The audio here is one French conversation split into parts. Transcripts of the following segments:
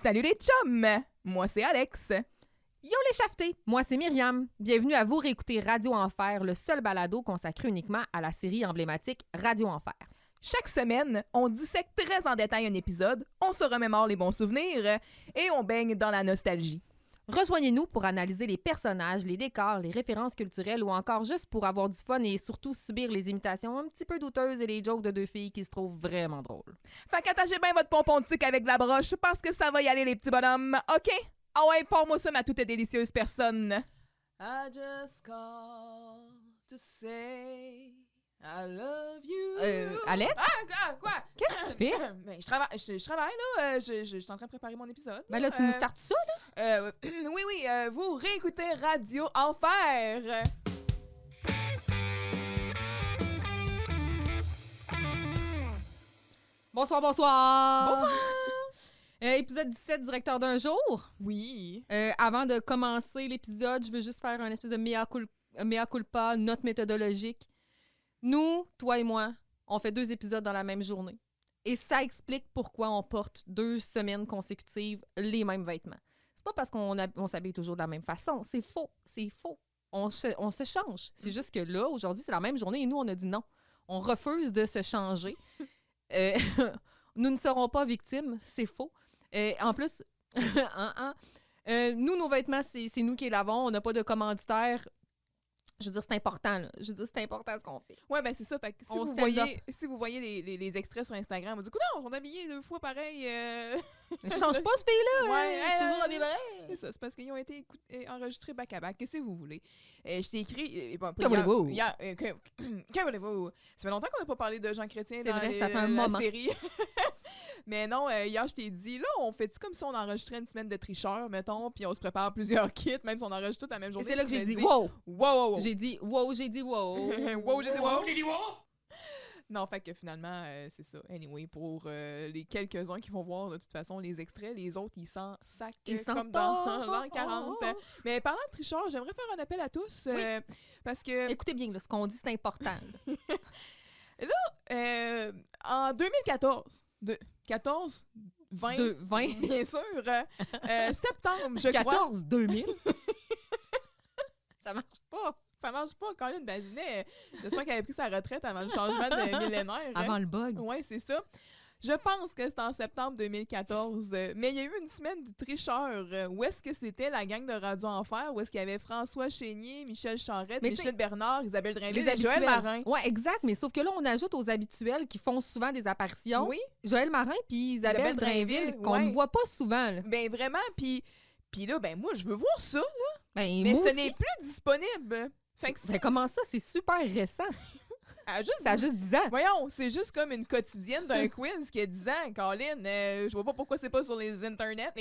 Salut les chums! Moi, c'est Alex. Yo les chafetés! Moi, c'est Myriam. Bienvenue à vous réécouter Radio Enfer, le seul balado consacré uniquement à la série emblématique Radio Enfer. Chaque semaine, on dissèque très en détail un épisode, on se remémore les bons souvenirs et on baigne dans la nostalgie. Rejoignez-nous pour analyser les personnages, les décors, les références culturelles ou encore juste pour avoir du fun et surtout subir les imitations un petit peu douteuses et les jokes de deux filles qui se trouvent vraiment drôles. Fait qu'attachez bien votre pompon de sucre avec de la broche parce que ça va y aller les petits bonhommes, OK? Ah ouais, pour-moi ça, ma toute délicieuse personne. I just call to say I love you. Alex? Quoi? Qu'est-ce que tu fais? Ben, je travaille, là. Je suis en train de préparer mon épisode. Ben là, tu nous startes ça, là? Oui, vous réécoutez Radio Enfer. Bonsoir, bonsoir! Bonsoir! Épisode 17, directeur d'un jour. Oui. Avant de commencer l'épisode, je veux juste faire un espèce de mea culpa, note méthodologique. Nous, toi et moi, on fait 2 épisodes dans la même journée. Et ça explique pourquoi on porte 2 semaines consécutives les mêmes vêtements. C'est pas parce qu'on s'habille toujours de la même façon. C'est faux. On se change. C'est juste que là, aujourd'hui, c'est la même journée et nous, on a dit non. On refuse de se changer. Nous ne serons pas victimes. C'est faux. En plus, nous, nos vêtements, c'est nous qui les lavons. On n'a pas de commanditaire. Je veux dire, c'est important, là. Je veux dire, c'est important ce qu'on fait. Ouais, ben c'est ça. Fait que si vous voyez les extraits sur Instagram, vous dites, non, ils sont habillés 2 fois pareil. Je change pas, ce pays-là. Ouais, toujours des vrais. C'est ça, c'est parce qu'ils ont été enregistrés back-à-back. Qu'est-ce que vous voulez? Je t'ai écrit... Que voulez-vous? Que voulez-vous? Ça fait longtemps qu'on n'a pas parlé de Jean Chrétien dans vrai, ça fait un la moment. série. Mais non, hier, je t'ai dit, là, on fait-tu comme si on enregistrait une semaine de tricheurs, mettons, puis on se prépare plusieurs kits, même si on enregistre tout la même journée. C'est là que j'ai dit, wow! Wow! J'ai dit, wow! Wow, j'ai dit wow! Non, fait que finalement, c'est ça. Anyway, pour les quelques-uns qui vont voir de toute façon les extraits, les autres, ils s'en sacent comme dans l'an 40. Mais parlant de tricheurs, j'aimerais faire un appel à tous. Oui. Parce que... Écoutez bien, là, ce qu'on dit, c'est important. Là, en 2014, 20, bien sûr, septembre, je crois. 2000? Ça marche pas. Ça marche pas. Colin Bazinet, j'espère qu'elle avait pris sa retraite avant le changement de millénaire. Avant le bug. Oui, c'est ça. Je pense que c'est en septembre 2014, mais il y a eu une semaine de tricheurs. Où est-ce que c'était la gang de Radio Enfer? Où est-ce qu'il y avait François Chénier, Michel Charette, Michel Bernard, Isabelle Drainville et Joël Marin? Oui, exact, mais sauf que là, on ajoute aux habituels qui font souvent des apparitions. Oui. Joël Marin puis Isabelle Drainville, qu'on ne voit pas souvent. Là. Ben vraiment, puis là, ben moi, je veux voir ça, là. Ben, mais ce n'est plus disponible. Fait que ben, comment ça? C'est super récent. Ça a juste 10 ans. Voyons, c'est juste comme une quotidienne d'un quiz qui a 10 ans, Colin. Je vois pas pourquoi c'est pas sur les internets.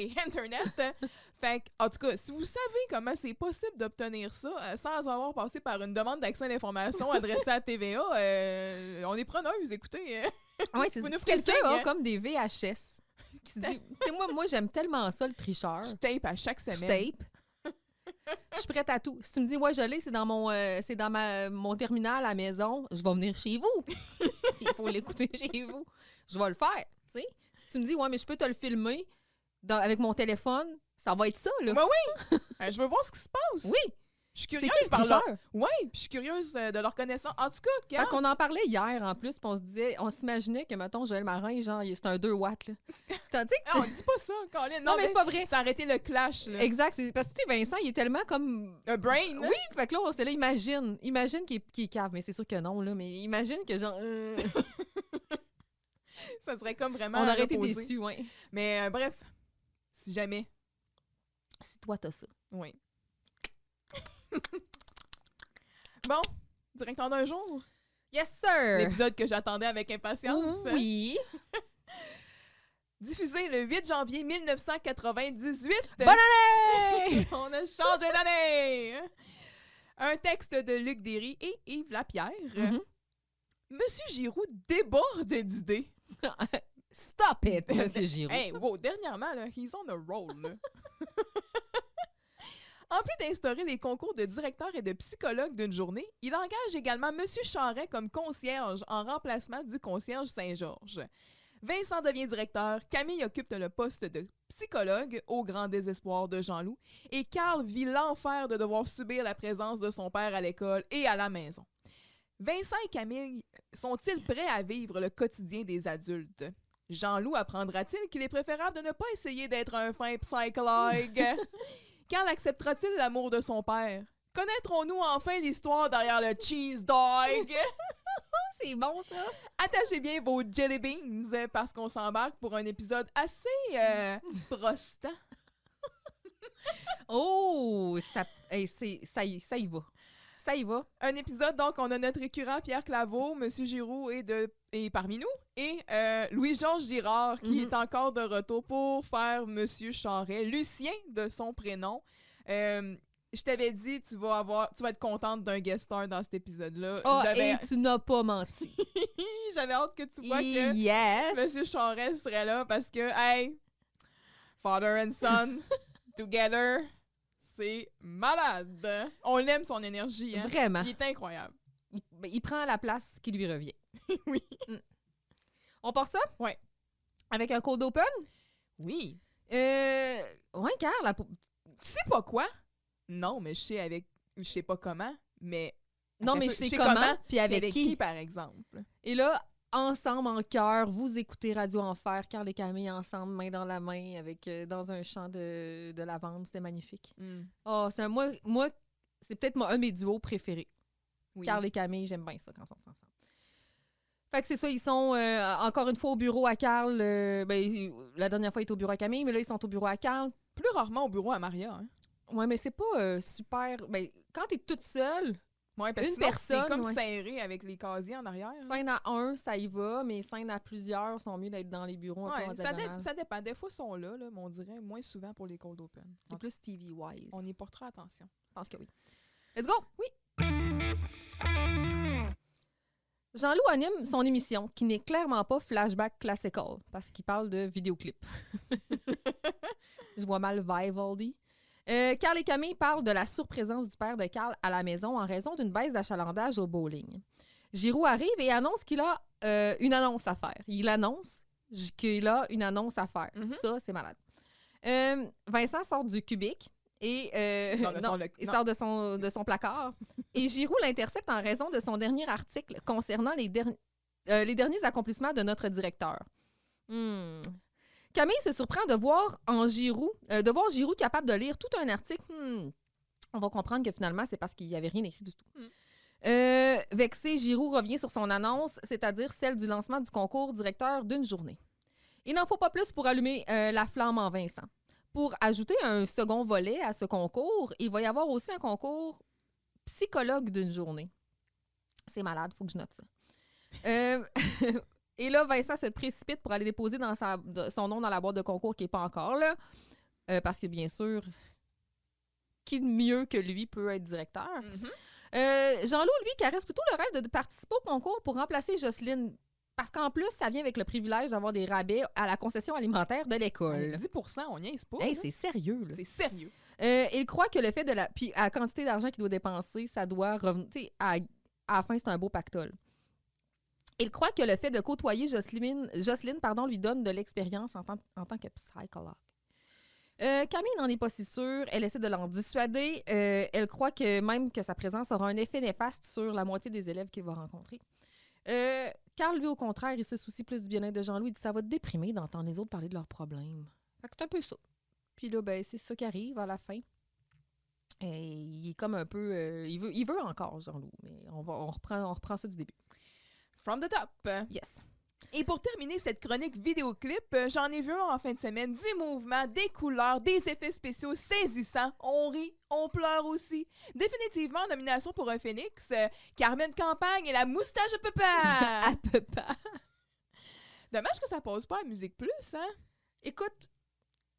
Fait que, en tout cas, si vous savez comment c'est possible d'obtenir ça sans avoir passé par une demande d'accès à l'information adressée à TVA, on est preneuses, écoutez. Oui, c'est quelqu'un a comme des VHS qui se dit, tu sais, moi, j'aime tellement ça, le tricheur. Je tape à chaque semaine. Je tape. Je suis prête à tout. Si tu me dis, ouais, je l'ai, c'est dans mon terminal à la maison, je vais venir chez vous. S'il faut l'écouter chez vous, je vais le faire. T'sais? Si tu me dis, ouais, mais je peux te le filmer avec mon téléphone, ça va être ça, là. Ben oui! Je veux voir ce qui se passe. Oui! Je suis curieuse par là. Oui, puis je suis curieuse de leur connaissance. En tout cas, parce qu'on en parlait hier en plus, puis on s'imaginait que, mettons, Joël Marin, genre, c'est un 2 watts. Là. On dit pas ça, Colin. Non, mais c'est pas vrai. Ça a arrêté le clash. Là. Exact. Parce que, tu sais, Vincent, il est tellement comme. Un brain. Oui, fait que là, c'est là, imagine qu'il est cave, mais c'est sûr que non, là. Mais imagine que, genre. Ça serait comme vraiment. On aurait été déçus, oui. Mais bref, si jamais. Si toi, t'as ça. Oui. Bon, directeur d'un jour. Yes, sir! L'épisode que j'attendais avec impatience. Oui. Diffusé le 8 janvier 1998. Bonne année! On a changé d'année! Un texte de Luc Derry et Yves Lapierre. Mm-hmm. Monsieur Giroux déborde d'idées. Stop it, Monsieur Giroux. Hey, wow, dernièrement, là, he's on a roll. Là. En plus d'instaurer les concours de directeur et de psychologue d'une journée, il engage également M. Charret comme concierge en remplacement du concierge Saint-Georges. Vincent devient directeur, Camille occupe le poste de psychologue, au grand désespoir de Jean-Loup, et Carl vit l'enfer de devoir subir la présence de son père à l'école et à la maison. Vincent et Camille sont-ils prêts à vivre le quotidien des adultes? Jean-Loup apprendra-t-il qu'il est préférable de ne pas essayer d'être un fin psychologue? Carl acceptera-t-il l'amour de son père? Connaîtrons-nous enfin l'histoire derrière le cheese dog? C'est bon, ça! Attachez bien vos jelly beans parce qu'on s'embarque pour un épisode assez prostant. Oh! Ça y va. Ça y va. Un épisode, donc, on a notre récurrent Pierre Claveau, M. Giroux est parmi nous, et Louis-Georges Girard qui est encore de retour pour faire M. Charret, Lucien de son prénom. Je t'avais dit, tu vas être contente d'un guest star dans cet épisode-là. Et tu n'as pas menti. J'avais hâte que tu vois que Yes! M. Charret serait là parce que, hey, father and son, together, c'est malade. On aime son énergie. Hein? Vraiment. Il est incroyable. Il prend la place qui lui revient. Oui. On part ça? Ouais. Avec un code open? Oui. Ouais, Carl, Tu sais pas quoi? Non, mais je sais pas comment, mais... non, mais je sais comment, puis avec qui, par exemple? Et là, ensemble, en chœur, vous écoutez Radio Enfer, Carl et Camille ensemble, main dans la main, avec dans un champ de lavande. C'était magnifique. Oh, moi, c'est peut-être un de mes duos préférés. Oui. Carl et Camille, j'aime bien ça quand ils sont ensemble. Fait que c'est ça, ils sont encore une fois au bureau à Carl. La dernière fois, ils étaient au bureau à Camille, mais là, ils sont au bureau à Carl. Plus rarement au bureau à Maria, hein? Ouais, mais c'est pas super... Ben, quand t'es toute seule, ouais, parce que une personne... c'est comme serré avec les casiers en arrière. Scène à un, ça y va, mais scène à plusieurs sont mieux d'être dans les bureaux un peu en diagonale. Ça dépend. Des fois, ils sont là, mais on dirait moins souvent pour les cold open. C'est plus TV-wise. On y portera attention. Je pense que oui. Let's go! Oui! Jean-Loup anime son émission, qui n'est clairement pas Flashback Classical, parce qu'il parle de vidéoclip. Je vois mal Vivaldi. Carl et Camille parlent de la surprésence du père de Carl à la maison en raison d'une baisse d'achalandage au bowling. Giroux arrive et annonce qu'il a une annonce à faire. Il annonce qu'il a une annonce à faire. Ça, c'est malade. Vincent sort du cubique et il sort de son placard. Et Giroux l'intercepte en raison de son dernier article concernant les derniers accomplissements de notre directeur. Camille se surprend de voir Giroux capable de lire tout un article. On va comprendre que finalement, c'est parce qu'il n'y avait rien écrit du tout. Vexé, Giroux revient sur son annonce, c'est-à-dire celle du lancement du concours directeur d'une journée. Il n'en faut pas plus pour allumer la flamme en Vincent. Pour ajouter un second volet à ce concours, il va y avoir aussi un concours psychologue d'une journée. C'est malade, il faut que je note ça. Et là, Vincent se précipite pour aller déposer son nom dans la boîte de concours qui n'est pas encore là. Parce que, bien sûr, qui de mieux que lui peut être directeur? Jean-Loup, lui, caresse plutôt le rêve de participer au concours pour remplacer Jocelyne. Parce qu'en plus, ça vient avec le privilège d'avoir des rabais à la concession alimentaire de l'école. 10%, on niaise pas. Hey, c'est sérieux, là. C'est sérieux. Il croit que le fait de puis à la quantité d'argent qu'il doit dépenser, ça doit revenir... À la fin, c'est un beau pactole. Il croit que le fait de côtoyer Jocelyne lui donne de l'expérience en tant que psychologue. Camille n'en est pas si sûre. Elle essaie de l'en dissuader. Elle croit que même que sa présence aura un effet néfaste sur la moitié des élèves qu'il va rencontrer. Carl, lui, au contraire, il se soucie plus du bien-être de Jean-Loup. Il dit que ça va te déprimer d'entendre les autres parler de leurs problèmes. Fait que c'est un peu ça. Puis là, ben, c'est ça qui arrive à la fin. Il est comme un peu... il veut encore, Jean-Loup, mais on reprend ça du début. From the top. Yes. Et pour terminer cette chronique vidéoclip, j'en ai vu un en fin de semaine, du mouvement, des couleurs, des effets spéciaux saisissants. On rit, on pleure aussi. Définitivement, nomination pour un Phoenix, Carmen Campagne et la moustache à papa. À papa. Dommage que ça passe pas à Musique Plus, hein? Écoute,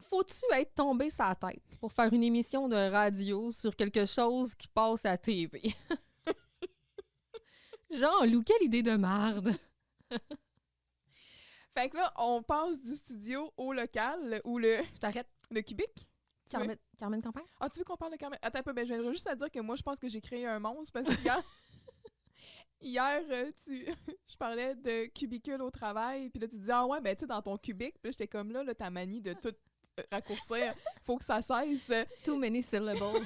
faut-tu être tombé sur la tête pour faire une émission de radio sur quelque chose qui passe à la TV? Jean-Loup, quelle idée de marde! Fait que là, on passe du studio au local, ou le... Je t'arrête. Le cubique. Carmen Campagne? Ah, tu veux qu'on parle de Carmen? Attends un peu, ben, je viendrai juste à dire que moi, je pense que j'ai créé un monstre, parce que hier, je parlais de cubicule au travail, puis là, tu disais, ah ouais, ben, tu sais, dans ton cubique, puis là, j'étais comme là, ta manie de tout raccourcir. Faut que ça cesse. Too many syllables.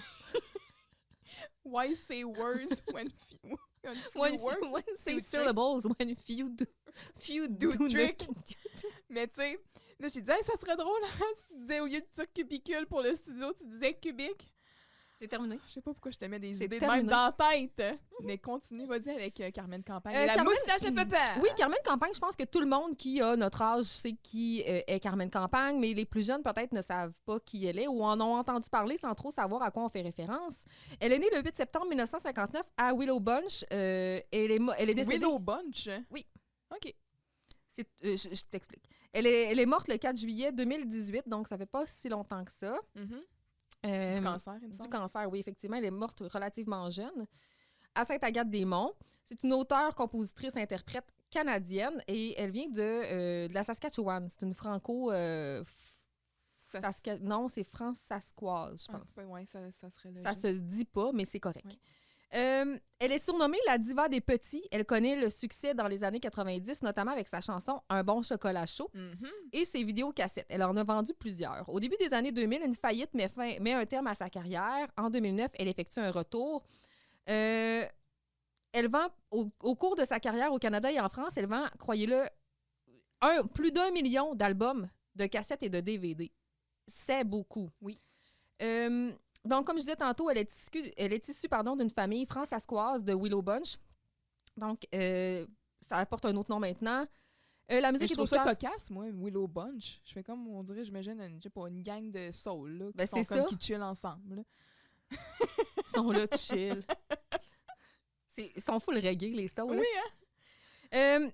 Why say words when few When words say do syllables, when few do trick. Mais tu sais, là, j'ai dit, hey, ça serait drôle, hein, si tu disais, au lieu de dire cubicule pour le studio, tu disais cubique. C'est terminé. Je sais pas pourquoi je te mets des C'est idées terminé. de même dans la tête. Mais continue, vas-y avec Carmen Campagne. La Carmen- moustache à papa! Oui, Carmen Campagne, je pense que tout le monde qui a notre âge sait qui est Carmen Campagne, mais les plus jeunes peut-être ne savent pas qui elle est ou en ont entendu parler sans trop savoir à quoi on fait référence. Elle est née le 8 septembre 1959 à Willow Bunch. Elle est décédée... Willow Bunch? Oui. OK. Je t'explique. Elle est morte le 4 juillet 2018, donc ça fait pas si longtemps que ça. Du cancer, il me Du semble. cancer, oui, effectivement. Elle est morte relativement jeune. À Sainte-Agathe-des-Monts. C'est une auteure, compositrice, interprète canadienne et elle vient de la Saskatchewan. C'est une franco... Non, c'est franc-saskoise, je pense. Ouais, ça serait logique. Ça se dit pas, mais c'est correct. Ouais. Elle est surnommée la diva des petits. Elle connaît le succès dans les années 90, notamment avec sa chanson « Un bon chocolat chaud » et ses vidéocassettes. Elle en a vendu plusieurs. Au début des années 2000, une faillite met un terme à sa carrière. En 2009, elle effectue un retour. Elle vend, au cours de sa carrière au Canada et en France, elle vend, croyez-le, plus d'1 million d'albums, de cassettes et de DVD. C'est beaucoup. Oui. Donc, comme je disais tantôt, elle est issue d'une famille franc-saskoise de Willow Bunch. Donc, ça apporte un autre nom maintenant. La musique je est trouve au ça cœur... cocasse, moi, Willow Bunch. Je fais comme, on dirait, j'imagine, une gang de soul, là, Ben, qui c'est sont comme ça. qui chill ensemble. Là. Ils sont là, chill. Ils sont full reggae, les souls. Oui, hein?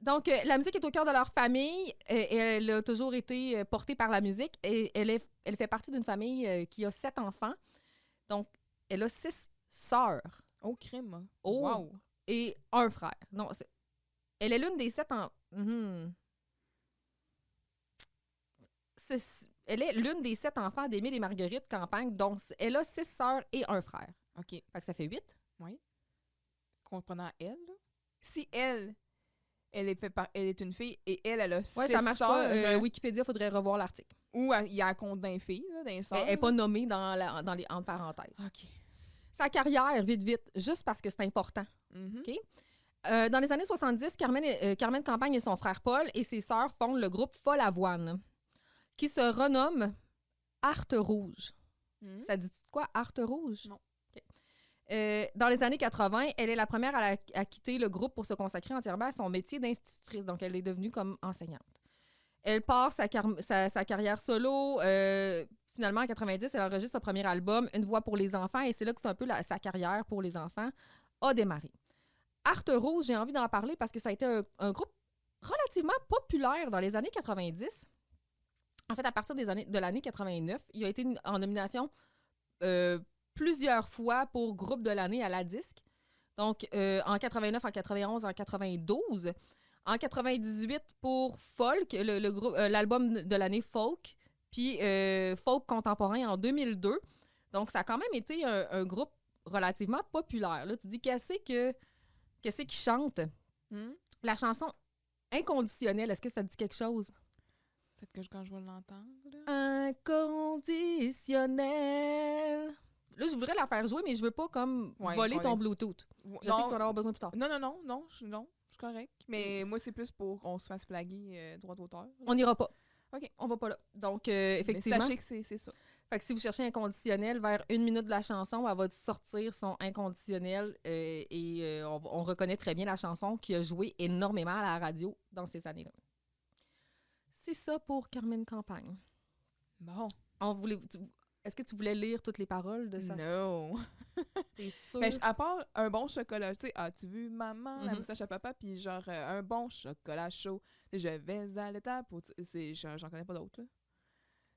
Donc, la musique est au cœur de leur famille. Et elle a toujours été portée par la musique. Et elle fait partie d'une famille qui a 7 enfants. Donc, elle a 6 sœurs. Oh, crime. Oh. Wow. Et un frère. Non, elle est l'une des 7 enfants. Elle est l'une des 7 enfants d'Émile et Marguerite Campagne. Donc, elle a 6 sœurs et un frère. OK. Fait que ça fait 8. Oui. Comprenant elle, là. Si elle est une fille et elle a 6 Oui, ça marche sœurs, pas. Wikipédia, il faudrait revoir l'article. ou il y a un compte d'un fille, là, d'un sœur. Elle n'est pas nommée dans les entre parenthèses. OK. Sa carrière, vite, juste parce que c'est important. Mhm. OK? Dans les années 70, Carmen Campagne et son frère Paul et ses sœurs fondent le groupe Folle Avoine, qui se renomme Arte Rouge. Mhm. Ça dit-tu de quoi, Arte Rouge? Non. OK. Dans les années 80, elle est la première à quitter le groupe pour se consacrer entièrement à son métier d'institutrice. Donc, elle est devenue comme enseignante. Elle part sa carrière solo. Finalement, en 90, elle enregistre son premier album, Une voix pour les enfants, et c'est là que c'est un peu sa carrière pour les enfants a démarré. Arte Rouge, j'ai envie d'en parler parce que ça a été un groupe relativement populaire dans les années 90. En fait, à partir de l'année 89, il a été en nomination plusieurs fois pour groupe de l'année à la disque. Donc, en 89, en 91, en 92. En 98 pour Folk, l'album de l'année Folk, puis Folk contemporain en 2002. Donc, ça a quand même été un groupe relativement populaire. Là, tu dis, qu'est-ce qu'ils chantent? La chanson Inconditionnelle, est-ce que ça dit quelque chose? Peut-être que quand je vais l'entendre. Inconditionnel. Là, je voudrais la faire jouer, mais je veux pas comme voler ton Bluetooth. Je sais que tu vas en avoir besoin plus tard. Non, je suis correct. Mais moi, c'est plus pour qu'on se fasse flaguer droit d'auteur. Là. On n'ira pas. OK. On va pas là. Donc, effectivement. Mais sachez que c'est ça. Fait que si vous cherchez inconditionnel, vers 1 minute de la chanson, elle va sortir son inconditionnel et on reconnaît très bien la chanson qui a joué énormément à la radio dans ces années-là. C'est ça pour Carmen Campagne. Bon. Est-ce que tu voulais lire toutes les paroles de ça? Non. T'es sûre? Mais à part un bon chocolat, tu sais, as-tu vu maman, la Mhm. moustache à papa, puis genre un bon chocolat chaud, je vais à l'étape, j'en connais pas d'autres, là.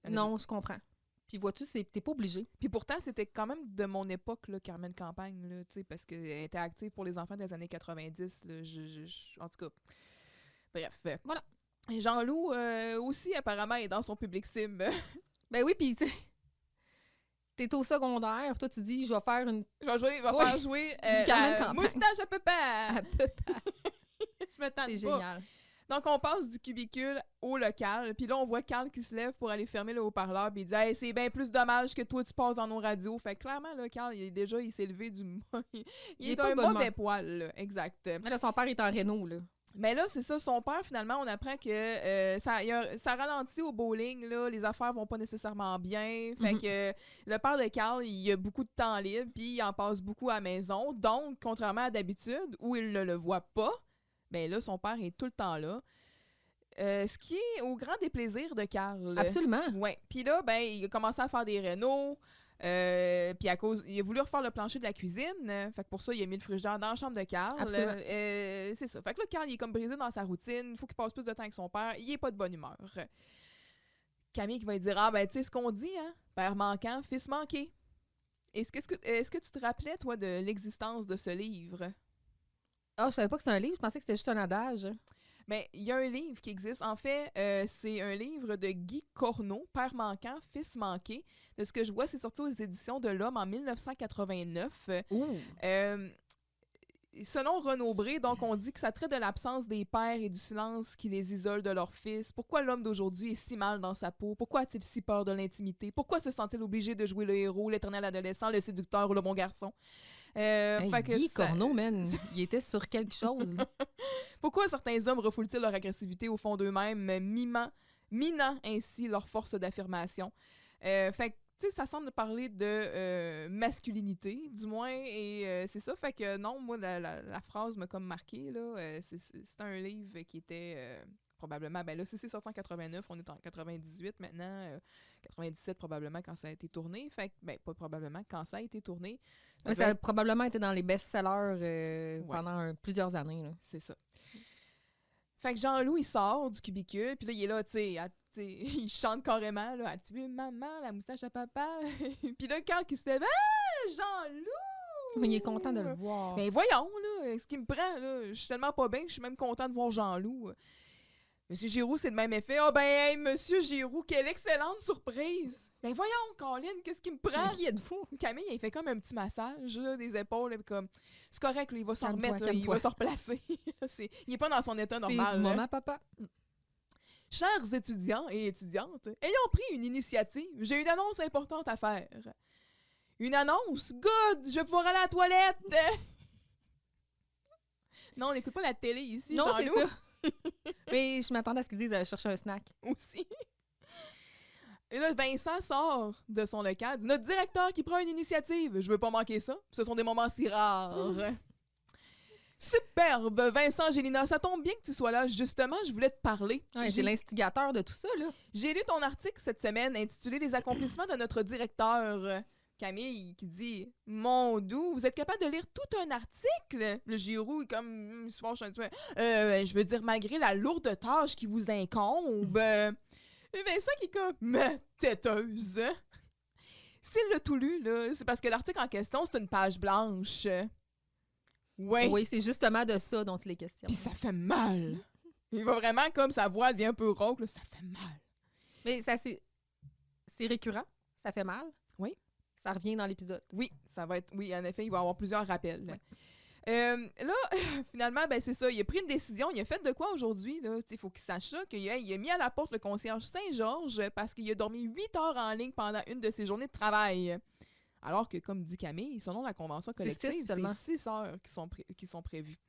Non, je comprends. Puis vois-tu, t'es pas obligé. Puis pourtant, c'était quand même de mon époque, là, Carmen Campagne, là, tu sais, parce qu'elle était active pour les enfants des années 90, là, en tout cas. Bref. Voilà. Et Jean-Loup, aussi, apparemment, est dans son public cible. Ben oui, puis tu sais, t'es au secondaire, toi tu dis, je vais faire une... Il va faire jouer Du Carmen Campagne. moustache à papa! À peu près. Je me tente C'est pas. génial. Donc, on passe du cubicule au local. Puis là, on voit Carl qui se lève pour aller fermer le haut-parleur. Puis il dit « Hey, c'est bien plus dommage que toi, tu passes dans nos radios. » Fait que clairement, là, Carl, il s'est levé du... il est pas un bonnement. mauvais poil, là. Exact. Mais là, son père est en réno, là. Mais là, c'est ça, son père, finalement, on apprend que ça ralentit au bowling, là, les affaires vont pas nécessairement bien. Fait que le père de Carl, il a beaucoup de temps libre, puis il en passe beaucoup à la maison. Donc, contrairement à d'habitude, où il ne le voit pas, ben là, son père est tout le temps là. Ce qui est au grand déplaisir de Carl. Absolument. Ouais. Puis là, ben, il a commencé à faire des rénaux. Puis il a voulu refaire le plancher de la cuisine. Fait que pour ça, il a mis le frigidaire dans la chambre de Carl. C'est ça. Fait que là, Carl, il est comme brisé dans sa routine. Il faut qu'il passe plus de temps avec son père. Il est pas de bonne humeur. Camille qui va lui dire « Ah, ben, tu sais ce qu'on dit, hein? Père manquant, fils manqué. » Est-ce que tu te rappelais, toi, de l'existence de ce livre? Ah, je savais pas que c'était un livre. Je pensais que c'était juste un adage. Mais il y a un livre qui existe. En fait, c'est un livre de Guy Corneau, Père manquant, fils manqué. De ce que je vois, c'est sorti aux éditions de l'Homme en 1989. Selon Renaud Bré, donc on dit que ça traite de l'absence des pères et du silence qui les isole de leurs fils. Pourquoi l'homme d'aujourd'hui est si mal dans sa peau? Pourquoi a-t-il si peur de l'intimité? Pourquoi se sent-il obligé de jouer le héros, l'éternel adolescent, le séducteur ou le bon garçon? Guy Corneau, man, il était sur quelque chose. Là. Pourquoi certains hommes refoulent-ils leur agressivité au fond d'eux-mêmes, minant ainsi leur force d'affirmation? Fait que, tu sais, ça semble parler de masculinité, du moins, et c'est ça. Fait que non, moi, la phrase m'a comme marqué, là. C'est un livre qui était probablement, ben là, si c'est sorti en 89, on est en 98 maintenant, 97 probablement quand ça a été tourné. Fait que, ben, pas probablement, quand ça a été tourné. Ça a probablement été dans les best-sellers pendant plusieurs années. Là. C'est ça. Fait que Jean-Loup, il sort du cubicule, puis là, il est là, tu sais, il chante carrément, là, « As-tu vu maman, la moustache à papa? » Puis là, Carl qui se lève, « Ah, Jean-Loup! » Il est content de le voir. Mais voyons, là, ce qui me prend, là, je suis tellement pas bien que je suis même content de voir Jean-Loup. Monsieur Giroux, c'est le même effet. « Ah ben, hey, Monsieur Giroux, quelle excellente surprise! » Ben voyons, Colin, qu'est-ce qui me prend? Qui êtes-vous? Camille, il fait comme un petit massage là, des épaules. Là, comme, c'est correct, là, il va s'en Calme-toi, remettre, là, il va se replacer. Il est pas dans son état normal. C'est maman, papa. Chers étudiants et étudiantes, ayant pris une initiative, j'ai une annonce importante à faire. Une annonce? Good! Je vais pouvoir aller à la toilette! Non, on n'écoute pas la télé ici, non, Jean-Loup. c'est ça. Mais je m'attendais à ce qu'ils disent chercher un snack. Aussi. Et là, Vincent sort de son local, dit « Notre directeur qui prend une initiative, je veux pas manquer ça. Ce sont des moments si rares. » Superbe, Vincent Gélina, ça tombe bien que tu sois là. Justement, je voulais te parler. Ouais, j'ai l'instigateur de tout ça, là. J'ai lu ton article cette semaine intitulé « Les accomplissements de notre directeur ». Camille qui dit « Mon doux, vous êtes capable de lire tout un article? » Le Giroux est comme il se fâche un petit peu. Je veux dire, malgré la lourde tâche qui vous incombe. Et Vincent qui est comme « Ma têteuse! » S'il l'a tout lu, là, c'est parce que l'article en question, c'est une page blanche. Ouais. Oui, c'est justement de ça dont il est question. Puis ça fait mal. Il va vraiment comme sa voix devient un peu rauque, là, ça fait mal. Mais ça, c'est récurrent? Ça fait mal? Oui. Ça revient dans l'épisode? Oui, ça va être... Oui, en effet, il va y avoir plusieurs rappels. Ouais. Là, finalement, ben c'est ça. Il a pris une décision. Il a fait de quoi aujourd'hui? Il faut qu'il sache ça, qu'il a mis à la porte le concierge Saint-Georges parce qu'il a dormi 8 heures en ligne pendant une de ses journées de travail. Alors que, comme dit Camille, selon la convention collective, c'est 6 heures qui sont prévues.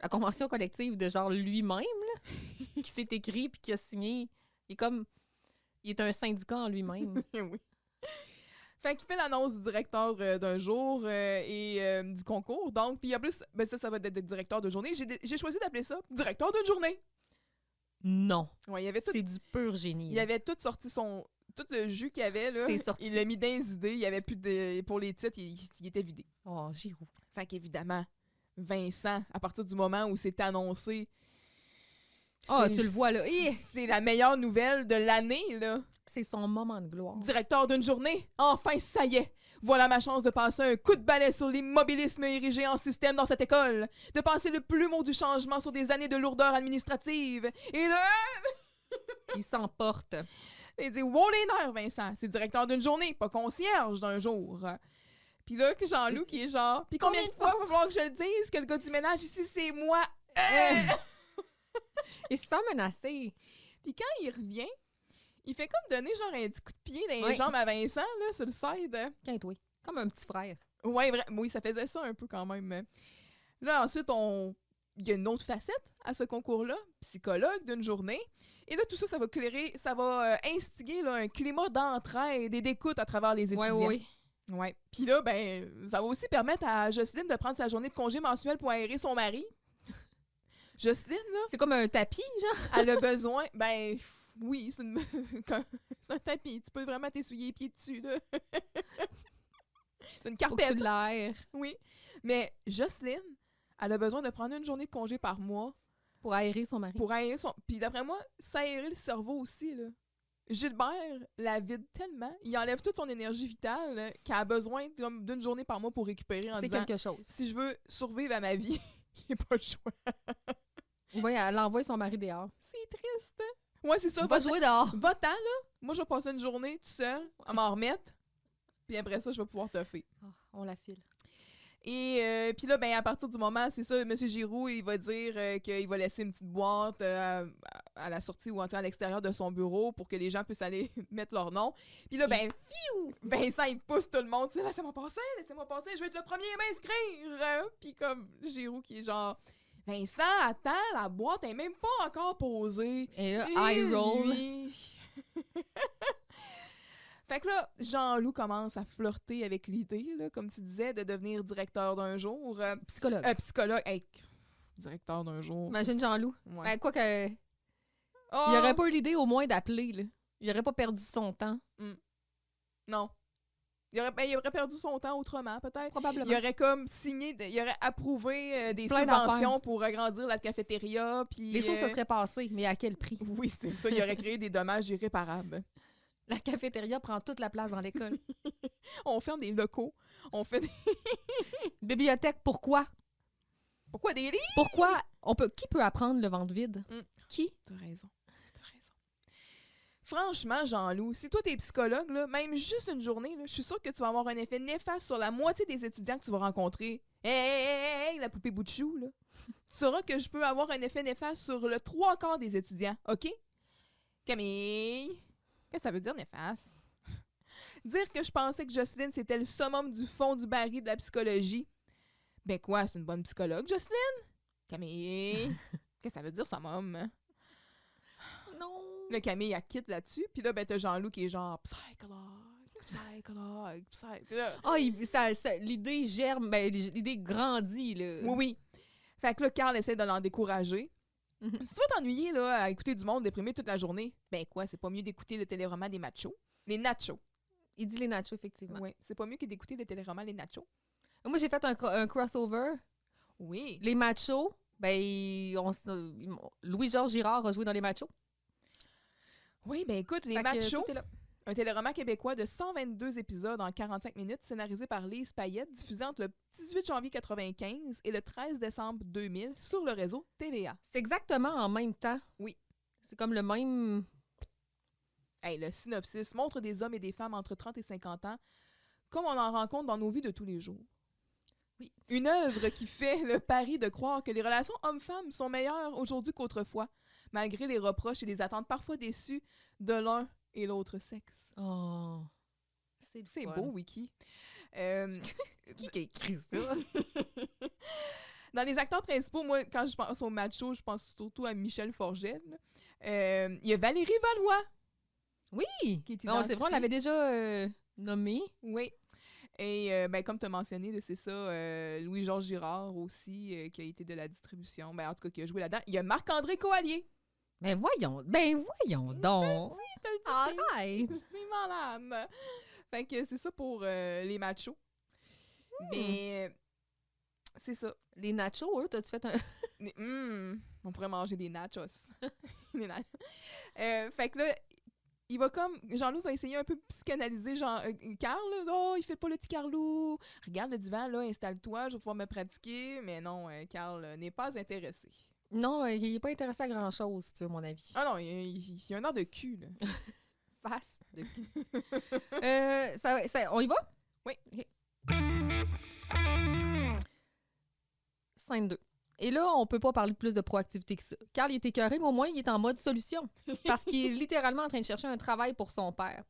La convention collective de genre lui-même, là, qui s'est écrit puis qui a signé, il est un syndicat en lui-même. Oui. Fait qu'il fait l'annonce du directeur d'un jour et du concours. Donc, puis en plus, ben ça va être directeur de journée. J'ai choisi d'appeler ça directeur de journée. Non. Ouais, il avait tout, c'est du pur génie. Il avait tout sorti tout le jus qu'il y avait, là. C'est sorti. Il l'a mis dans les idées. Il y avait plus de... Pour les titres, il était vidé. Oh, Giroux. Fait qu'évidemment, Vincent, à partir du moment où c'est annoncé... Ah, tu le vois, là. C'est la meilleure nouvelle de l'année, là. C'est son moment de gloire. Directeur d'une journée, enfin, ça y est! Voilà ma chance de passer un coup de balai sur l'immobilisme érigé en système dans cette école, de passer le plumeau du changement sur des années de lourdeur administrative, et de... Il s'emporte. Il dit « Wow les nerfs, Vincent! C'est directeur d'une journée, pas concierge d'un jour! » Puis là, Jean-Loup qui est genre « Puis combien de fois il va falloir que je le dise que le gars du ménage ici, c'est moi? Il se sent menacé. Puis quand il revient, il fait comme donner genre un petit coup de pied dans les Ouais. jambes à Vincent, là, sur le side. Quinte, oui. Comme un petit frère. Ouais, oui, ça faisait ça un peu quand même. Là, ensuite, il y a une autre facette à ce concours-là, psychologue d'une journée. Et là, tout ça, ça va instiguer là, un climat d'entraide et d'écoute à travers les Ouais, étudiants. oui. Ouais. Puis là, ben, ça va aussi permettre à Jocelyne de prendre sa journée de congé mensuel pour aérer son mari. Jocelyne, là, C'est comme un tapis, genre. elle a besoin, ben, oui, c'est un tapis. Tu peux vraiment t'essuyer les pieds dessus, là. C'est une Pour que carpette. tu l'aères. Oui. Mais Jocelyne, elle a besoin de prendre une journée de congé par mois Pour aérer son mari. pour aérer son... Puis d'après moi, s'aérer le cerveau aussi, là. Gilbert la vide tellement, il enlève toute son énergie vitale là, qu'elle a besoin d'une journée par mois pour récupérer en C'est disant quelque chose. si je veux survivre à ma vie, j'ai pas le choix. Oui, elle envoie son mari dehors. C'est triste. Ouais, c'est ça. Va jouer dehors. Va-t'en, là. Moi, je vais passer une journée tout seul à m'en remettre. Puis après ça, je vais pouvoir te faire. Oh, on la file. Et puis là, ben, à partir du moment, c'est ça, M. Giroux, il va dire qu'il va laisser une petite boîte à la sortie ou à l'extérieur de son bureau pour que les gens puissent aller mettre leur nom. Puis là, ben, Vincent, il pousse tout le monde. Laissez-moi passer, je vais être le premier à m'inscrire. Puis comme Giroux qui est genre, Vincent, attends, la boîte est même pas encore posée. Et là, eye roll. Oui. Fait que là, Jean-Loup commence à flirter avec l'idée, là, comme tu disais, de devenir directeur d'un jour. Psychologue. Psychologue. Hey, directeur d'un jour. Imagine Jean-Loup. Ouais. Ben, quoi que. Oh! Il aurait pas eu l'idée au moins d'appeler, là. Il aurait pas perdu son temps. Non. Il aurait perdu son temps autrement, peut-être. Probablement. Il aurait comme signé, il aurait approuvé des Plein subventions d'affaires. pour agrandir la cafétéria. Puis, Les choses se seraient passées, mais à quel prix? Oui, c'est ça. Il aurait créé des dommages irréparables. La cafétéria prend toute la place dans l'école. On ferme des locaux. On fait des... Bibliothèque, pourquoi? Pourquoi des livres? Pourquoi? Qui peut apprendre le ventre vide? Qui? T'as raison. Franchement, Jean-Loup, si toi t'es psychologue, là, même juste une journée, là, je suis sûre que tu vas avoir un effet néfaste sur la moitié des étudiants que tu vas rencontrer. Hey, la poupée bout de chou, là. Tu sauras que je peux avoir un effet néfaste sur le 3/4 des étudiants, OK? Camille, qu'est-ce que ça veut dire néfaste? Dire que je pensais que Jocelyne, c'était le summum du fond du baril de la psychologie. Ben quoi, c'est une bonne psychologue, Jocelyne? Camille, qu'est-ce que ça veut dire, summum? Non. Là, Camille, elle quitte là-dessus. Puis là, ben, t'as Jean-Loup qui est genre psychologue. Puis là, Ah, l'idée germe, ben, l'idée grandit, là. oui. Fait que là, Carl essaie de l'en décourager. Mhm. Si tu vas t'ennuyer là, à écouter du monde déprimé toute la journée, ben quoi, c'est pas mieux d'écouter le téléroman des machos? Les nachos. Il dit les nachos, effectivement. Oui, c'est pas mieux que d'écouter le téléroman Les nachos. Moi, j'ai fait un crossover. Oui. Les machos, ben, Louis-Georges Girard a joué dans les machos. Oui, ben écoute, Les Fait que machos, tout est là. un téléroman québécois de 122 épisodes en 45 minutes, scénarisé par Lise Payette, diffusé entre le 18 janvier 1995 et le 13 décembre 2000 sur le réseau TVA. C'est exactement en même temps. Oui. C'est comme le même... Hey, le synopsis montre des hommes et des femmes entre 30 et 50 ans, comme on en rencontre dans nos vies de tous les jours. Oui. Une œuvre qui fait le pari de croire que les relations hommes-femmes sont meilleures aujourd'hui qu'autrefois, malgré les reproches et les attentes parfois déçues de l'un et l'autre sexe. Oh, C'est fun. beau, Wiki. Qui a écrit ça? Dans les acteurs principaux, moi, quand je pense au macho, je pense surtout à Michel Forget. Il y a Valérie Valois. Oui! Qui est Non, c'est vrai, on identifiée. l'avait déjà nommé. Oui. Et ben, comme tu as mentionné, là, c'est ça, Louis-Georges Girard aussi, qui a été de la distribution. Ben, en tout cas, qui a joué là-dedans. Il y a Marc-André Coallier. Ben voyons donc! Je te le dis, Arrête! c'est malade. Fait que c'est ça pour les machos. Mais c'est ça. Les nachos, eux, t'as-tu fait un... On pourrait manger des nachos. Fait que là, il va comme... Jean-Loup va essayer un peu de psychanalyser Carl. Là. Oh, il fait pas le petit Carlou. Regarde le divan, là, installe-toi, je vais pouvoir me pratiquer. Mais non, Carl n'est pas intéressé. Non, il n'est pas intéressé à grand-chose, tu veux, mon avis. Ah non, il y a un air de cul, là. Face de cul. On y va? Oui. OK. Scène 2. Et là, on peut pas parler de plus de proactivité que ça. Carl, il est écœuré, mais au moins, il est en mode solution. Parce qu'il est littéralement en train de chercher un travail pour son père.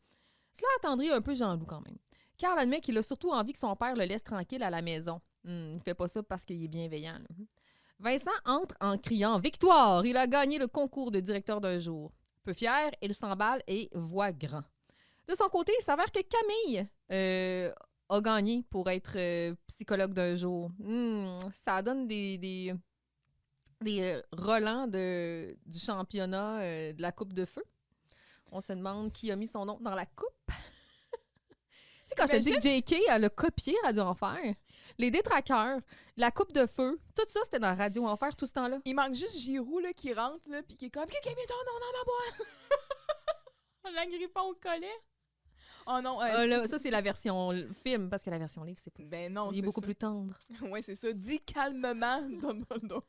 Cela attendrit un peu Jean-Loup quand même. Carl admet qu'il a surtout envie que son père le laisse tranquille à la maison. Il fait pas ça parce qu'il est bienveillant. Là. Vincent entre en criant « Victoire! Il a gagné le concours de directeur d'un jour. » Peu fier, il s'emballe et voit grand. De son côté, il s'avère que Camille a gagné pour être psychologue d'un jour. Ça donne des relents du championnat de la Coupe de Feu. On se demande qui a mis son nom dans la coupe. Tu sais, quand je te dis que JK, elle a copié Radio Enfer, les détraqueurs, la Coupe de Feu, tout ça, c'était dans Radio Enfer tout ce temps-là. Il manque juste Giroud là, qui rentre là, puis qui est comme « Qui a mis ton nom dans ma boîte? » On l'agrippe au collet. Oh non. Là, ça, c'est la version film, parce que la version livre, c'est pas. Ben non, il est beaucoup plus tendre. Oui, c'est ça. Dis calmement, Dumbledore.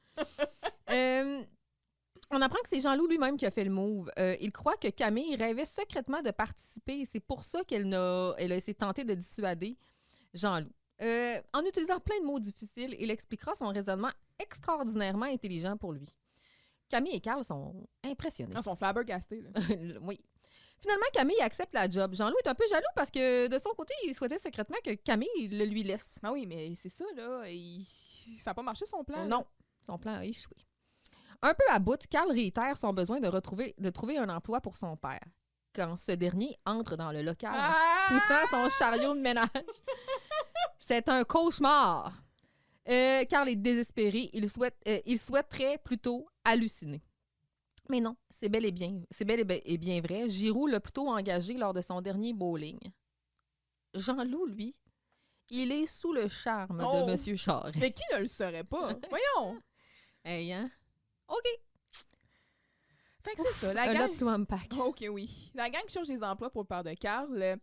On apprend que c'est Jean-Loup lui-même qui a fait le move. Il croit que Camille rêvait secrètement de participer et c'est pour ça qu'elle a essayé de tenter de dissuader Jean-Loup. En utilisant plein de mots difficiles, il expliquera son raisonnement extraordinairement intelligent pour lui. Camille et Carl sont impressionnés. Ils sont flabbergastés. Là. Oui. Finalement, Camille accepte la job. Jean-Loup est un peu jaloux parce que, de son côté, il souhaitait secrètement que Camille le lui laisse. Ben oui, mais c'est ça, là. Ça n'a pas marché, son plan. Non, son plan a échoué. Un peu à bout, Carl réitère son besoin de trouver un emploi pour son père. Quand ce dernier entre dans le local, poussant son chariot de ménage. C'est un cauchemar. Carl est désespéré. Il souhaiterait plutôt halluciner. Mais non, c'est bel et bien vrai. Giroud l'a plutôt engagé lors de son dernier bowling. Jean-Loup, lui, il est sous le charme de M. Charest. Mais qui ne le saurait pas? Voyons! Hey, hein? OK. Fait que c'est ça, la gang... to unpack. OK, oui. La gang cherche des emplois pour le père de Carl.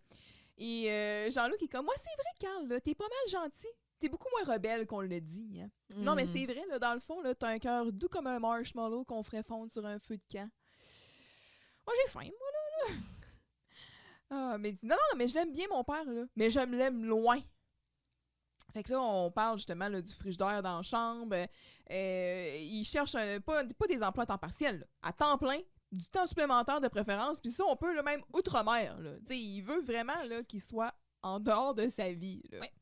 Et Jean-Luc est comme, moi, c'est vrai, Carl, là, t'es pas mal gentil. T'es beaucoup moins rebelle qu'on le dit. Hein? Non, mais c'est vrai, là, dans le fond, là, t'as un cœur doux comme un marshmallow qu'on ferait fondre sur un feu de camp. Moi, j'ai faim, moi, là. Ah, mais non, mais je l'aime bien, mon père, là. Mais je l'aime loin. Fait que là, on parle justement là, du frigidaire dans la chambre. Il cherche pas des emplois à temps partiel, là, à temps plein, du temps supplémentaire de préférence. Puis ça, on peut, là, même outre-mer. Là. Il veut vraiment là, qu'il soit en dehors de sa vie. Là. Ouais.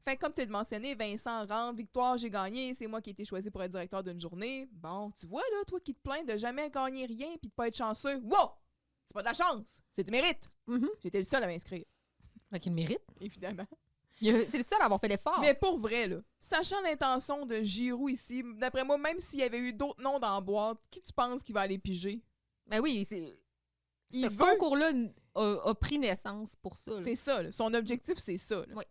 Fait que comme tu as mentionné, Vincent rentre, Victoire, j'ai gagné, c'est moi qui ai été choisi pour être directeur d'une journée. Bon, tu vois, là, toi qui te plains de jamais gagner rien puis de pas être chanceux. Wow! C'est pas de la chance, c'est du mérite. J'étais le seul à m'inscrire. Fait qu'il mérite. Évidemment. C'est le seul à avoir fait l'effort. Mais pour vrai, là, sachant l'intention de Giroud ici, d'après moi, même s'il y avait eu d'autres noms dans la boîte, qui tu penses qu'il va aller piger? Ben oui, ce concours-là a pris naissance pour ça. Là. C'est ça, là. Son objectif, c'est ça. Là. Oui.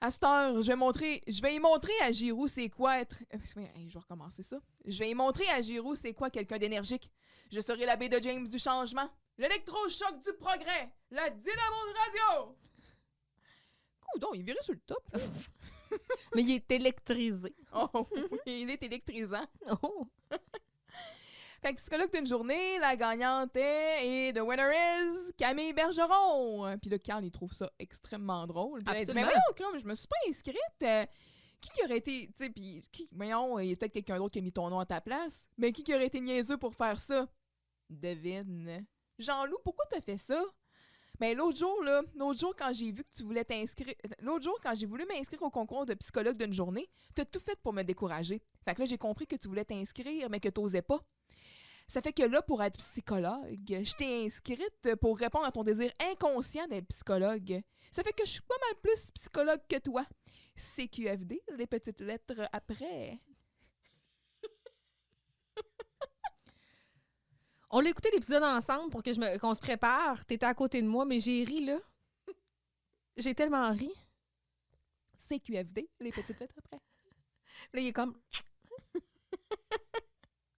À cette heure, je vais y montrer à Giroud c'est quoi être... je vais recommencer ça. Je vais y montrer à Giroud c'est quoi quelqu'un d'énergique. Je serai l'abbé de James du changement, l'électrochoc du progrès, la dynamo de radio. Coudon, il virait sur le top. Mais il est électrisé. Oh, il est électrisant. Oh. Fait que psychologue d'une journée, la gagnante est, et the winner is Camille Bergeron. Puis là, Carl, il trouve ça extrêmement drôle. Puis il dit, mais voyons, comme je me suis pas inscrite. Qui aurait été, tu sais, puis voyons, il y a peut-être quelqu'un d'autre qui a mis ton nom à ta place. Mais qui aurait été niaiseux pour faire ça? Devine. Jean-Loup, pourquoi t'as fait ça? Ben l'autre jour, quand j'ai vu que tu voulais t'inscrire, l'autre jour, quand j'ai voulu m'inscrire au concours de psychologue d'une journée, t'as tout fait pour me décourager. Fait que là, j'ai compris que tu voulais t'inscrire, mais que t'osais pas. Ça fait que là, pour être psychologue, je t'ai inscrite pour répondre à ton désir inconscient d'être psychologue. Ça fait que je suis pas mal plus psychologue que toi. CQFD, les petites lettres après. On l'a écouté l'épisode ensemble pour qu'on se prépare. T'étais à côté de moi, mais j'ai ri, là. J'ai tellement ri. CQFD, les petites lettres après. Là, il est comme...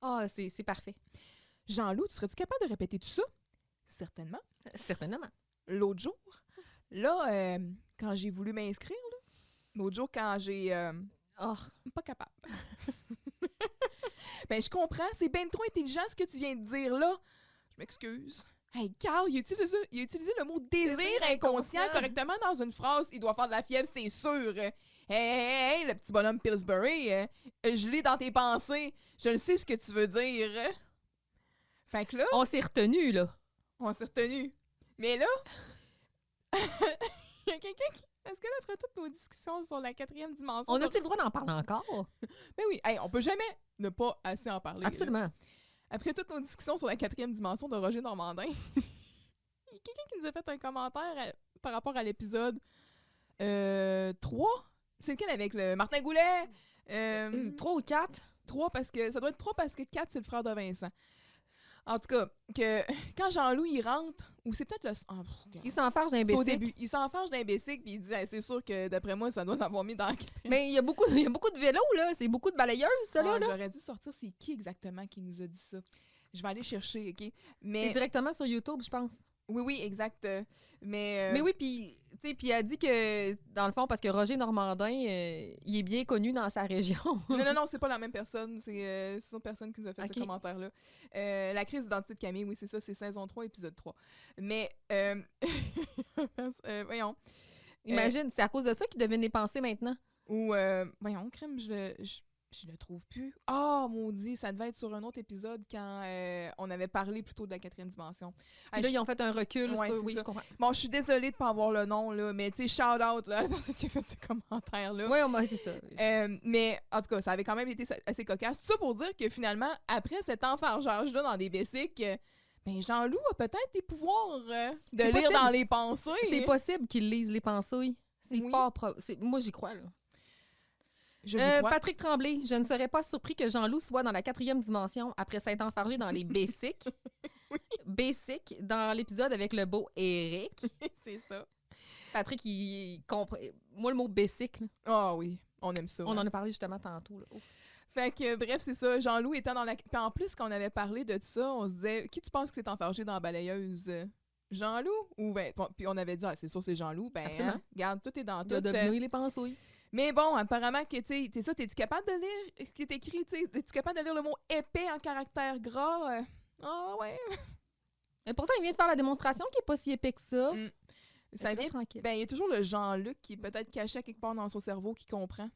Ah, c'est parfait. Jean-Loup, tu serais-tu capable de répéter tout ça? Certainement. Certainement. L'autre jour, là, quand j'ai voulu m'inscrire, là, l'autre jour, quand j'ai... pas capable. Ben, je comprends, c'est bien trop intelligent ce que tu viens de dire, là. Je m'excuse. Hey, Carl, il a utilisé le mot désir inconscient correctement dans une phrase. Il doit faire de la fièvre, c'est sûr. Hey, le petit bonhomme Pillsbury, je lis dans tes pensées. Je le sais ce que tu veux dire. Fait que là... On s'est retenu, là. On s'est retenu. Mais là, il y a quelqu'un qui... Est-ce que après toutes nos discussions sur la 4e dimension... On a-tu le droit d'en parler encore? Ben oui, hey, on peut jamais ne pas assez en parler. Absolument. Là. Après toutes nos discussions sur la 4e dimension de Roger Normandin, il y a quelqu'un qui nous a fait un commentaire par rapport à l'épisode 3. C'est lequel avec le Martin Goulet? 3 ou 4? 3 parce que... Ça doit être 3 parce que 4, c'est le frère de Vincent. En tout cas, que quand Jean-Loup, il rentre, ou c'est peut-être le... Oh, il s'enfarge d'un au bicycle. début. Il s'enfarge d'un bicycle, puis il dit hey, c'est sûr que d'après moi, ça doit l'avoir mis dans la 4e. Mais il y a beaucoup de vélos, là. C'est beaucoup de balayeuses, ça, là. J'aurais dû sortir, c'est qui exactement qui nous a dit ça? Je vais aller chercher, OK? Mais... C'est directement sur YouTube, je pense. Oui, exact. Mais oui, puis elle a dit que, dans le fond, parce que Roger Normandin, il est bien connu dans sa région. non, c'est pas la même personne. C'est une autre personne qui nous a fait ce commentaire-là. La crise d'identité de Camille, oui, c'est ça, c'est saison 3, épisode 3. Mais, voyons. Imagine, c'est à cause de ça qu'il devine les pensées maintenant. Ou, voyons, crime, je le trouve plus. Ah, maudit, ça devait être sur un autre épisode quand on avait parlé plutôt de la 4e dimension. Là, ils ont fait un recul ouais, sur... Oui, ça. je comprends. Bon, je suis désolée de ne pas avoir le nom, là, mais tu sais, shout-out là, à la personne qui a fait ce commentaire-là. Oui, c'est ça. Mais en tout cas, ça avait quand même été assez cocasse. Tout ça pour dire que finalement, après cet enfargeage-là dans des bicycles, ben Jean-Loup a peut-être des pouvoirs de lire dans les pensées. C'est possible qu'il lise les pensées. C'est fort... Moi, j'y crois, là. Patrick Tremblay, je ne serais pas surpris que Jean-Loup soit dans la 4e dimension après s'être enfargé dans les Basics. Oui. Basic, dans l'épisode avec le beau Eric. C'est ça. Patrick, il comprend. Moi, le mot Basic. Ah oui, on aime ça. On en a parlé justement tantôt. Là. Fait que, bref, c'est ça. Jean-Loup étant dans la... Puis en plus, quand on avait parlé de ça, on se disait, qui tu penses que s'est enfargé dans la balayeuse? Jean-Loup? Ou ben, puis on avait dit, c'est sûr, c'est Jean-Loup. Ben, hein, regarde, tout est dans tout. Il a deviné les pensées. Mais bon, apparemment que, tu sais, t'es-tu capable de lire ce qui est écrit, tu sais? Es-tu capable de lire le mot épais en caractère gras? Ah ouais. Et pourtant, il vient de faire la démonstration qui est pas si épais que ça. Ça vient tranquille. Ben, il y a toujours le Jean-Luc qui est peut-être caché à quelque part dans son cerveau qui comprend.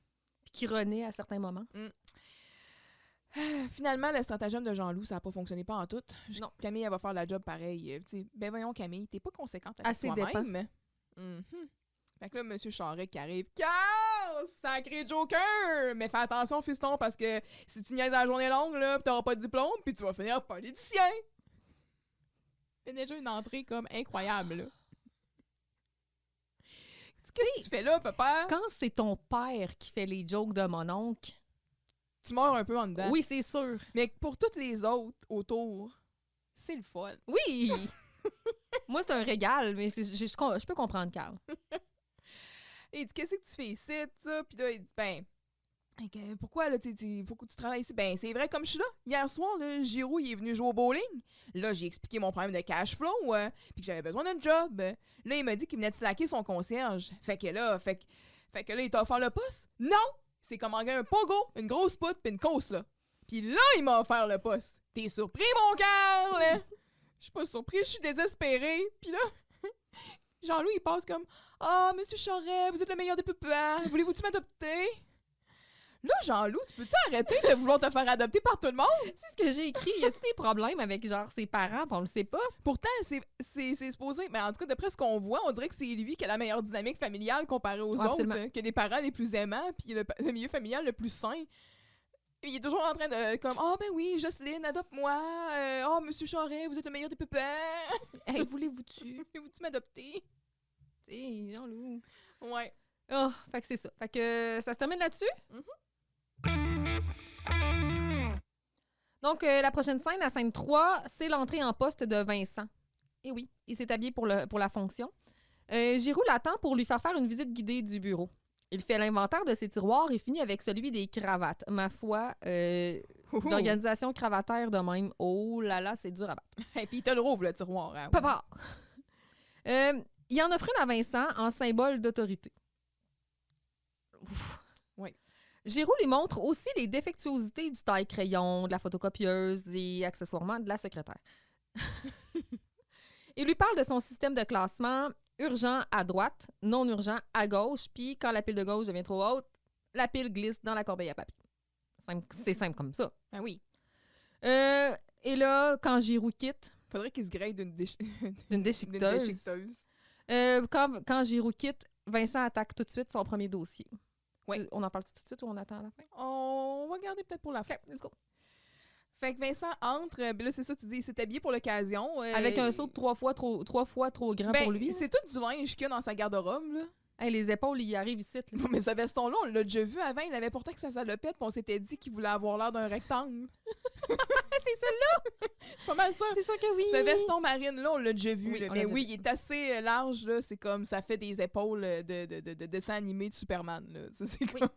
Puis qui renaît à certains moments. Finalement, le stratagème de Jean-Loup, ça n'a pas fonctionné pas en tout. Non. Camille, elle va faire la job pareil. Ben voyons, Camille, t'es pas conséquente avec toi-même. Fait que là, M. Charest qui arrive. Chaos! Sacré Joker! Mais fais attention, fiston, parce que si tu niaises la journée longue, là, pis t'auras pas de diplôme, puis tu vas finir politicien! C'est déjà une entrée comme incroyable, là. Qu'est-ce que tu fais là, papa? Quand c'est ton père qui fait les jokes de mon oncle... Tu meurs un peu en dedans. Oui, c'est sûr. Mais pour toutes les autres autour, c'est le fun. Oui! Moi, c'est un régal, mais je peux comprendre, Carl. Il dit, qu'est-ce que tu fais ici, ça? Puis là, il dit, ben, pourquoi, là, pourquoi tu travailles ici? Ben, c'est vrai, comme je suis là. Hier soir, là, Giroud, il est venu jouer au bowling. Là, j'ai expliqué mon problème de cash flow, puis que j'avais besoin d'un job. Là, il m'a dit qu'il venait de slacker son concierge. Fait que là, il t'a offert le poste? Non! C'est comme un pogo, une grosse poutre, puis une causse, là. Puis là, il m'a offert le poste. T'es surpris, mon Carl? Je suis pas surpris, je suis désespérée. Puis là... Jean-Loup, il passe comme « Ah, Monsieur Charest, vous êtes le meilleur des pupins. Voulez-vous-tu m'adopter? » Là, Jean-Loup, tu peux-tu arrêter de vouloir te faire adopter par tout le monde? C'est ce que j'ai écrit. Y a-tu des problèmes avec, genre, ses parents? On le sait pas. Pourtant, c'est supposé... Mais en tout cas, d'après ce qu'on voit, on dirait que c'est lui qui a la meilleure dynamique familiale comparée aux autres. Que les parents les plus aimants, puis le milieu familial le plus sain. Il est toujours en train de... comme « Ah, ben oui, Jocelyne, adopte-moi. Oh, Monsieur Charest, vous êtes le meilleur des pupins. Hey, voulez-vous-tu? Voulez-vous-tu m'adopter? » T'sais, Jean-Loup. Ouais. Oh, fait que c'est ça. Fait que ça se termine là-dessus? Donc, la prochaine scène, la scène 3, c'est l'entrée en poste de Vincent. Et oui, il s'est habillé pour la fonction. Giroud l'attend pour lui faire une visite guidée du bureau. Il fait l'inventaire de ses tiroirs et finit avec celui des cravates. Ma foi, l'organisation cravataire de même, oh là là, c'est dur à battre. Et puis il te le rouvre, le tiroir. Hein, Papa! Il en offre une à Vincent en symbole d'autorité. Oui. Giroud lui montre aussi les défectuosités du taille-crayon, de la photocopieuse et accessoirement de la secrétaire. Il lui parle de son système de classement urgent à droite, non urgent à gauche, puis quand la pile de gauche devient trop haute, la pile glisse dans la corbeille à papier. C'est simple comme ça. Ah oui. Et là, quand Giroux quitte... Faudrait qu'il se grille d'une D'une déchiqueteuse. déchiqueteuse. Quand Giroux quitte, Vincent attaque tout de suite son premier dossier. Oui. On en parle tout de suite ou on attend à la fin? On va garder peut-être pour la fin. OK, let's go. Fait que Vincent entre, ben là c'est ça, tu dis, il s'est habillé pour l'occasion. Avec un saut de 3 fois trop grand ben, pour lui. c'est tout du linge qu'il y a dans sa garde-robe, là. Hey, les épaules, il arrive ici. Là. Mais ce veston-là, on l'a déjà vu avant, il avait pourtant que sa salopette, puis on s'était dit qu'il voulait avoir l'air d'un rectangle. C'est ça, C'est pas mal ça. c'est sûr que oui. Ce veston marine-là, on l'a déjà vu. Oui, là. on Mais l'a oui, déjà il est assez large, là. C'est comme, ça fait des épaules de dessin animé de Superman, là. Ça, c'est Oui. comme...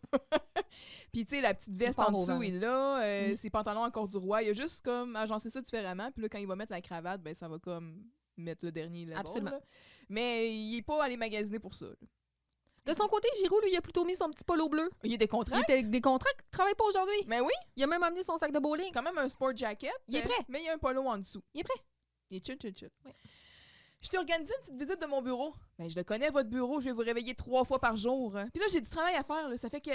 Puis, tu sais, la petite veste Pas en beau, dessous, hein. il l'a. Ses pantalons encore du roi. Il a juste comme agencé ça différemment. Puis là, quand il va mettre la cravate, ben ça va comme mettre le dernier level. Absolument. Là. Mais il est pas allé magasiner pour ça. Là. De son côté, Giroux, lui, il a plutôt mis son petit polo bleu. Il y a des contrats. Il était des contrats qu'il travaille pas aujourd'hui. Mais oui, Il a même amené son sac de bowling. quand même un sport jacket. Il est prêt. Mais il y a un polo en dessous. Il est prêt. Il est chill. Oui. Je t'ai organisé une petite visite de mon bureau. Ben, je le connais, votre bureau. Je vais vous réveiller 3 fois par jour. Puis là, j'ai du travail à faire. Là. Ça fait que...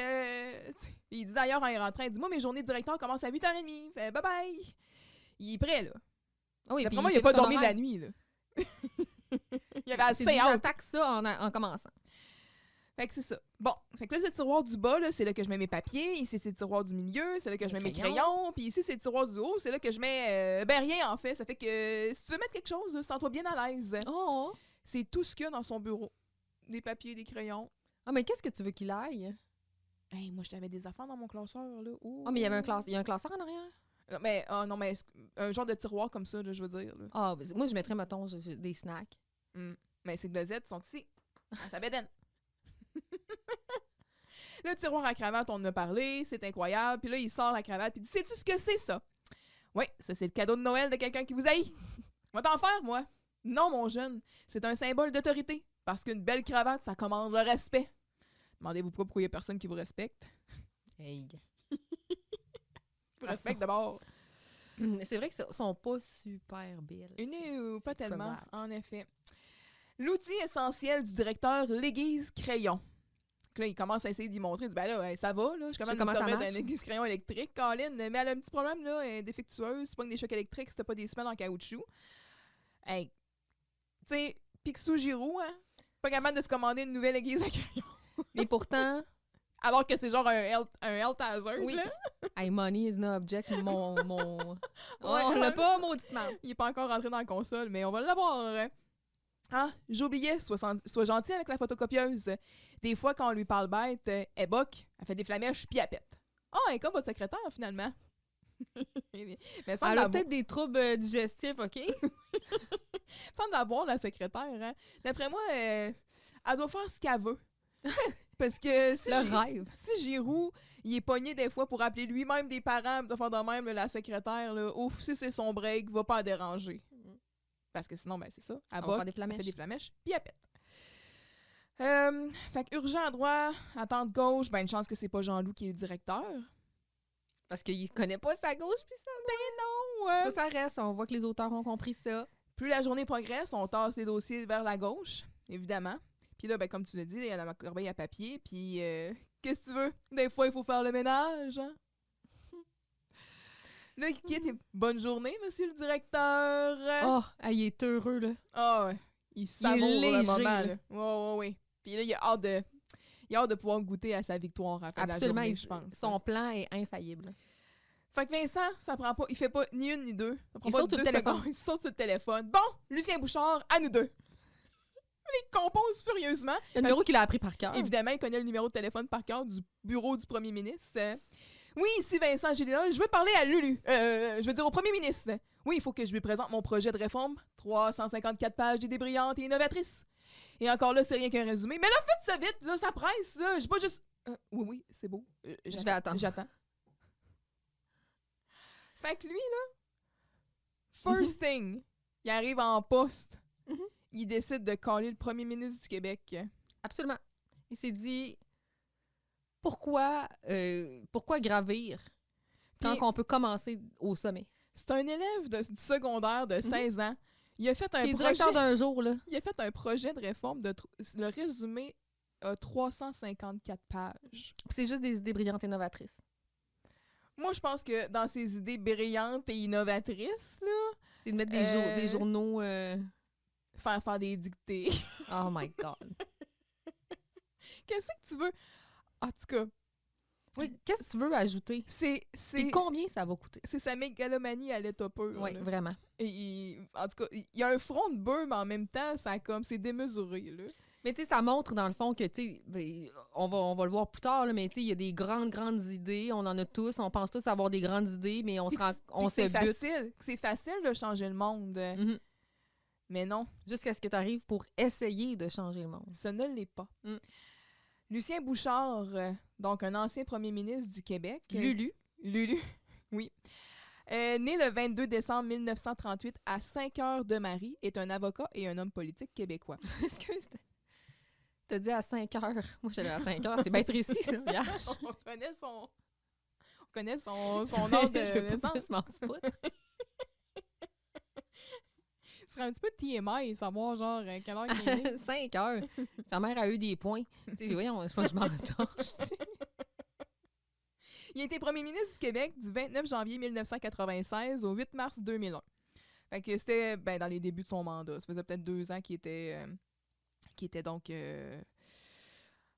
tu sais, il dit d'ailleurs en rentrant, il dit, moi, mes journées de directeur commencent à 8h30. Fait bye-bye. Il est prêt, là. Ah oui, D'après puis moi, il fait a pas son dormi de la horaire. nuit, là. Il avait C'est assez dit, hâte. j'attaque ça en commençant. Fait que c'est ça. Bon, fait que là, c'est le tiroir du bas, là, c'est là que je mets mes papiers. Ici, c'est le tiroir du milieu, c'est là que je mets mes crayons. Puis ici, c'est le tiroir du haut, c'est là que je mets... ben rien, en fait. Ça fait que si tu veux mettre quelque chose, là, sens-toi bien à l'aise. Oh! C'est tout ce qu'il y a dans son bureau. Des papiers, des crayons. Ah, mais qu'est-ce que tu veux qu'il aille? Hey, moi, j'avais des affaires dans mon classeur, là. Ah, mais il y avait il y a un classeur en arrière? Mais, non, mais un genre de tiroir comme ça, là, je veux dire. Là. Ah, moi, je mettrais, mettons, des snacks. Mais ces glosettes sont ici. À sa bédaine. Le tiroir à cravate, on en a parlé, c'est incroyable. Puis là, il sort la cravate, puis il dit, sais-tu ce que c'est, ça? Oui, ça, c'est le cadeau de Noël de quelqu'un qui vous haït. Va t'en faire, moi. Non, mon jeune, c'est un symbole d'autorité. Parce qu'une belle cravate, ça commande le respect. Demandez-vous pas pourquoi il y a personne qui vous respecte. Hey. Vous respecte d'abord. C'est vrai qu'ils sont pas super belles. Non, pas tellement, cravate. en effet. L'outil essentiel du directeur, l'aiguise crayon. Donc là, il commence à essayer d'y montrer. Il dit, ben là, ça va, là. Je suis quand même comment me ça servir marche? d'un aiguise crayon électrique, Colin. Mais elle a un petit problème, là. Elle est défectueuse. C'est pas que des chocs électriques, c'était pas des semelles en caoutchouc. Hey. Tu sais, Picsou Giroux, hein. Pas capable de se commander une nouvelle aiguise à crayon. Mais pourtant, Alors que c'est genre un health hazard, oui. là. Hey, money is no object. Oh, Ouais, on l'a ouais. pas, mauditement. Il est pas encore rentré dans la console, mais on va l'avoir. Ah, j'oubliais, sois gentil avec la photocopieuse. Des fois, quand on lui parle bête, elle boque, elle fait des flamèches, puis elle pète. Ah, elle est comme votre secrétaire, finalement. Mais sans Elle a peut-être des troubles digestifs, OK? sans l'avoir, la secrétaire, hein. D'après moi, elle doit faire ce qu'elle veut. Parce que si Le rêve. si Giroux, il est pogné des fois pour appeler lui-même des parents, de faire de même, la secrétaire, là, ouf, si c'est son break, va pas la déranger. Parce que sinon, ben c'est ça. Elle On va boque, faire des elle flamèches. fait des flamèches, puis elle pète. Fait que urgent à droite, attente gauche, ben une chance que c'est pas Jean-Loup qui est le directeur. Parce qu'il connaît pas sa gauche puis ça. Ouais. Ça reste. On voit que les auteurs ont compris ça. Plus la journée progresse, on tasse les dossiers vers la gauche, évidemment. Puis là, ben comme tu l'as dit, il y a la corbeille à papier, puis qu'est-ce que tu veux? Des fois, il faut faire le ménage, hein? Là, il quitte, et bonne journée, monsieur le directeur. Oh, il est heureux, là. Ah ouais, il savoure léger, le moment, là. là. Ouais. Puis là, il a hâte de pouvoir goûter à sa victoire à la fin de la Absolument. journée, je pense. Son plan est infaillible. Fait que Vincent, ça prend pas, il fait pas ni une ni deux. Ça prend Il pas saute sur le 2 téléphone. secondes, il saute sur le téléphone. Bon, Lucien Bouchard, à nous deux. Il compose furieusement. Le numéro qu'il a appris par cœur. Évidemment, il connaît le numéro de téléphone par cœur du bureau du premier ministre. Oui, ici Vincent Gélina, je veux parler à Lulu. Je veux dire au premier ministre. Oui, il faut que je lui présente mon projet de réforme. 354 pages, idées brillantes et innovatrices. Et encore là, c'est rien qu'un résumé. Mais là, faites ça vite, là, ça presse, là. J'ai pas juste... oui, c'est beau. Je vais attendre. J'attends. Fait que lui, là, first thing, il arrive en poste. Mhm. Il décide de caler le premier ministre du Québec. Absolument. Il s'est dit pourquoi gravir quand Puis- on peut commencer au sommet? C'est un élève du secondaire de 16 ans. Il a fait un Qui est projet. directeur d'un jour, là. Il a fait un projet de réforme le résumé a 354 pages. Puis c'est juste des idées brillantes et novatrices. Moi, je pense que dans ses idées brillantes et innovatrices, là, C'est de mettre des journaux... faire des dictées. Oh my God. Qu'est-ce que tu veux? En tout cas, Oui, qu'est-ce que tu veux ajouter? c'est Et combien ça va coûter? c'est sa mégalomanie à l'état pur. Oui, là. vraiment. En tout cas, il y a un front de bœuf, mais en même temps, c'est démesuré, là. Mais tu sais, ça montre dans le fond que, tu sais, on va le voir plus tard, là, mais tu sais, il y a des grandes idées. On en a tous. On pense tous avoir des grandes idées, mais on se C'est bute. facile. C'est facile de changer le monde. Mhm. Mais non, Jusqu'à ce que tu arrives pour essayer de changer le monde. ce ne l'est pas. Mm. Lucien Bouchard, donc un ancien premier ministre du Québec. Lulu. Lulu, oui. Né le 22 décembre 1938 à Saint-Cœur-de-Marie, est un avocat et un homme politique québécois. Excuse. T'as dit à 5 heures. Moi, j'allais à 5 heures. C'est bien précis, ça. Regarde. On connaît son nom de Je peux pas naissance. plus m'en foutre. Ce serait un petit peu TMI, savoir genre quelle heure il est né. 5 heures. Sa mère a eu des points. Tu sais, voyons, c'est pas que je m'entorche. Il a été premier ministre du Québec du 29 janvier 1996 au 8 mars 2001. Fait que c'était dans les débuts de son mandat. Ça faisait peut-être 2 ans qu'il était donc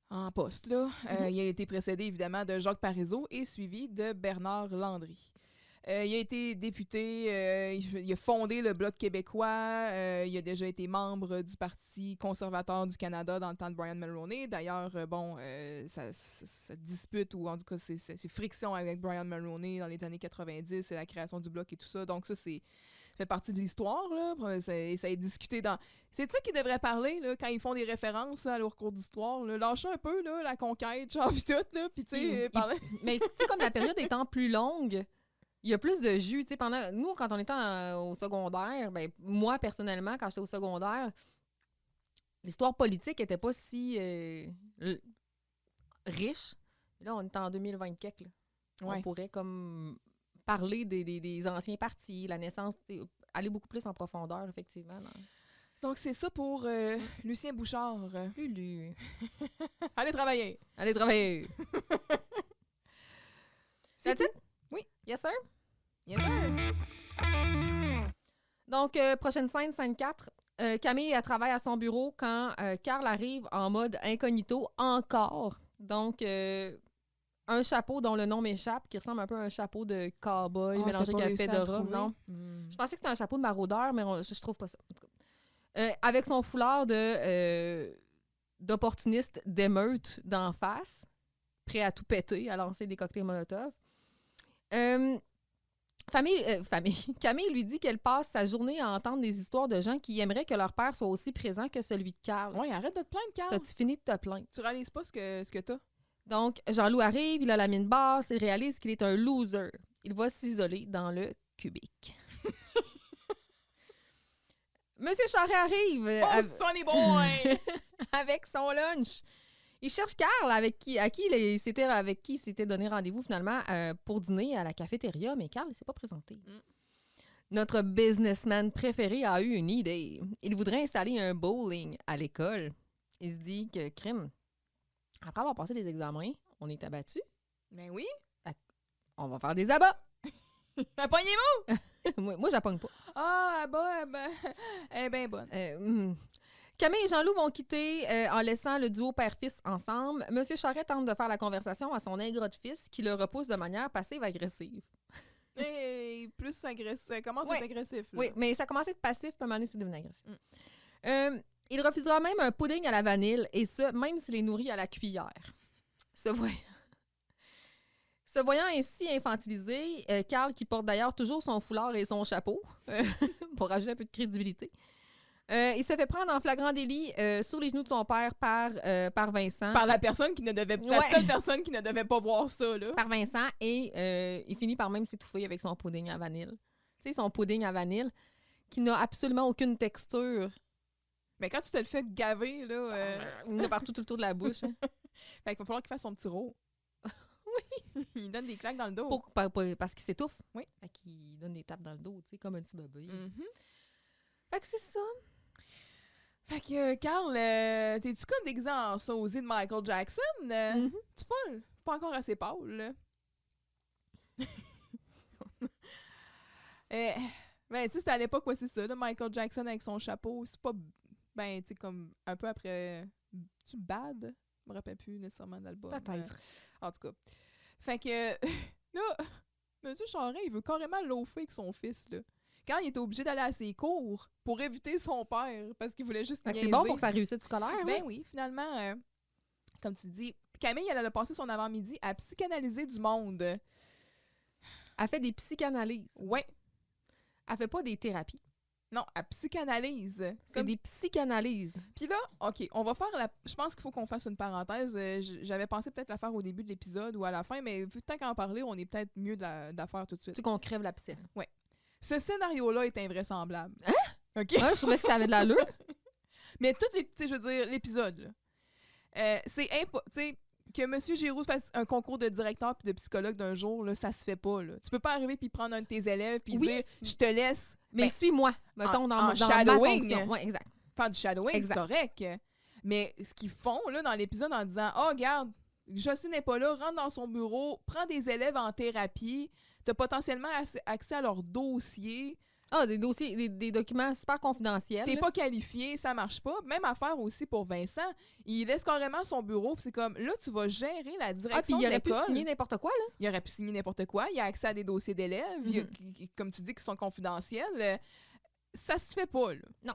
en poste. Là. Il a été précédé évidemment de Jacques Parizeau et suivi de Bernard Landry. Il a été député, il a fondé le Bloc québécois, il a déjà été membre du Parti conservateur du Canada dans le temps de Brian Mulroney. D'ailleurs, ça dispute, ou en tout cas, c'est friction avec Brian Mulroney dans les années 90, c'est la création du Bloc et tout ça. Donc ça fait partie de l'histoire, là. Ça est discuté dans... C'est ça qu'ils devraient parler, là, quand ils font des références à leur cours d'histoire. Là. Lâcher un peu, là, la conquête, genre, pis tout, là, pis tu sais, parler... Mais tu sais, comme la période étant plus longue, il y a plus de jus. Tu sais, nous, quand on était au secondaire, moi, personnellement, quand j'étais au secondaire, l'histoire politique était pas si riche. Là, on est en 2024, là. Ouais. On pourrait comme parler des anciens partis, la naissance, aller beaucoup plus en profondeur, effectivement. Donc, c'est ça pour Lucien Bouchard. Lulu. Allez travailler! Allez travailler! C'est That's it? Oui. Yes, sir? Yes, sir! Donc, prochaine scène 4. Camille, elle travaille à son bureau quand Carl arrive en mode incognito encore. Donc, un chapeau dont le nom m'échappe, qui ressemble un peu à un chapeau de cow-boy mélangé avec un fedora. Non. Je pensais que c'était un chapeau de maraudeur, mais je trouve pas ça. En tout cas. Avec son foulard d'opportuniste d'émeute d'en face, prêt à tout péter, à lancer des cocktails Molotov. Camille lui dit qu'elle passe sa journée à entendre des histoires de gens qui aimeraient que leur père soit aussi présent que celui de Carl. Ouais, arrête de te plaindre, Carl. T'as-tu fini de te plaindre? Tu réalises pas ce que t'as. Donc, Jean-Loup arrive, il a la mine basse, il réalise qu'il est un loser. Il va s'isoler dans le cubique. Monsieur Charret arrive Sonny Boy! avec son lunch. Il cherche Carl, avec qui il s'était donné rendez-vous finalement pour dîner à la cafétéria, mais Carl ne s'est pas présenté. Notre businessman préféré a eu une idée. Il voudrait installer un bowling à l'école. Il se dit que, crime, après avoir passé les examens, on est abattu. Ben oui. On va faire des abats. Appognez-vous! moi, j'appogne pas. Ah, elle est bien bonne. Camille et Jean-Loup vont quitter en laissant le duo père-fils ensemble. Monsieur Charret tente de faire la conversation à son ingrat de fils qui le repousse de manière passive-agressive. Et plus agressif. Ça commence à être agressif. Là. Oui, mais ça commence à être passif, puis à un moment donné, c'est devenu agressif. Il refusera même un pudding à la vanille, et ça, même s'il est nourri à la cuillère. Se voyant ainsi infantilisé, Carl, qui porte d'ailleurs toujours son foulard et son chapeau, pour ajouter un peu de crédibilité, il se fait prendre en flagrant délit sur les genoux de son père par Vincent. Par la personne qui ne devait... La seule personne qui ne devait pas voir ça, là. Par Vincent, et il finit par même s'étouffer avec son pudding à vanille. Tu sais, son pudding à vanille, qui n'a absolument aucune texture. Mais quand tu te le fais gaver, là... Il est partout tout le tour de la bouche. Hein. Fait qu'il va falloir qu'il fasse son petit rot. Oui. Il donne des claques dans le dos. Parce qu'il s'étouffe. Oui. Fait qu'il donne des tapes dans le dos, tu sais, comme un petit bébé. Mm-hmm. Fait que c'est ça. Fait que, Carl, t'es-tu comme déguisé en sosie de Michael Jackson? Mhm. Tu folle? Pas encore assez pâle, là. Euh, ben, tu sais, c'était à l'époque, ouais, c'est ça, là, Michael Jackson avec son chapeau. C'est pas, ben, tu sais, comme un peu après. Tu Bad? Je me rappelle plus nécessairement de l'album. Peut-être. En tout cas. Fait que, là, M. Charest, il veut carrément loafer avec son fils, là. Quand il était obligé d'aller à ses cours pour éviter son père, parce qu'il voulait juste Fait que niaiser. c'est bon pour sa réussite scolaire. Ben oui, finalement, comme tu dis, Camille, elle a passé son avant-midi à psychanalyser du monde. Elle fait des psychanalyses. Ouais. Elle fait pas des thérapies. Non, à psychanalyse. C'est des psychanalyses. Puis là, OK, on va faire la... Je pense qu'il faut qu'on fasse une parenthèse. J'avais pensé peut-être la faire au début de l'épisode ou à la fin, mais vu tant qu'à en parler, on est peut-être mieux de la faire tout de Tu suite. sais qu'on crève la piscine. Ce scénario-là est invraisemblable. Hein? OK? Ouais, je trouvais que ça avait de l'allure. Mais toutes les... Tu sais, je veux dire, l'épisode, là. C'est tu sais, que M. Giroux fasse un concours de directeur puis de psychologue d'un jour, là, ça se fait pas, là. Tu peux pas arriver puis prendre un de tes élèves puis Oui. dire « Je te laisse... » Mais Ben, suis-moi, mettons, dans en ma shadowing. fonction. Ouais, exact. Faire du shadowing, c'est Exact. correct. Mais ce qu'ils font là dans l'épisode en disant « Oh, regarde, Jocelyne n'est pas là, rentre dans son bureau, prends des élèves en thérapie, tu as potentiellement accès à leur dossier, Ah, des dossiers, des documents super confidentiels. t'es là. pas qualifié, ça marche pas. » Même affaire aussi pour Vincent. Il laisse carrément son bureau, puis c'est comme, là, tu vas gérer la Ah, puis direction il de aurait pu l'école. signer n'importe quoi, là. Il aurait pu signer n'importe quoi. Il a accès à des dossiers d'élèves, Mhm. comme tu dis, qui sont confidentiels. Ça se fait pas, là. Non.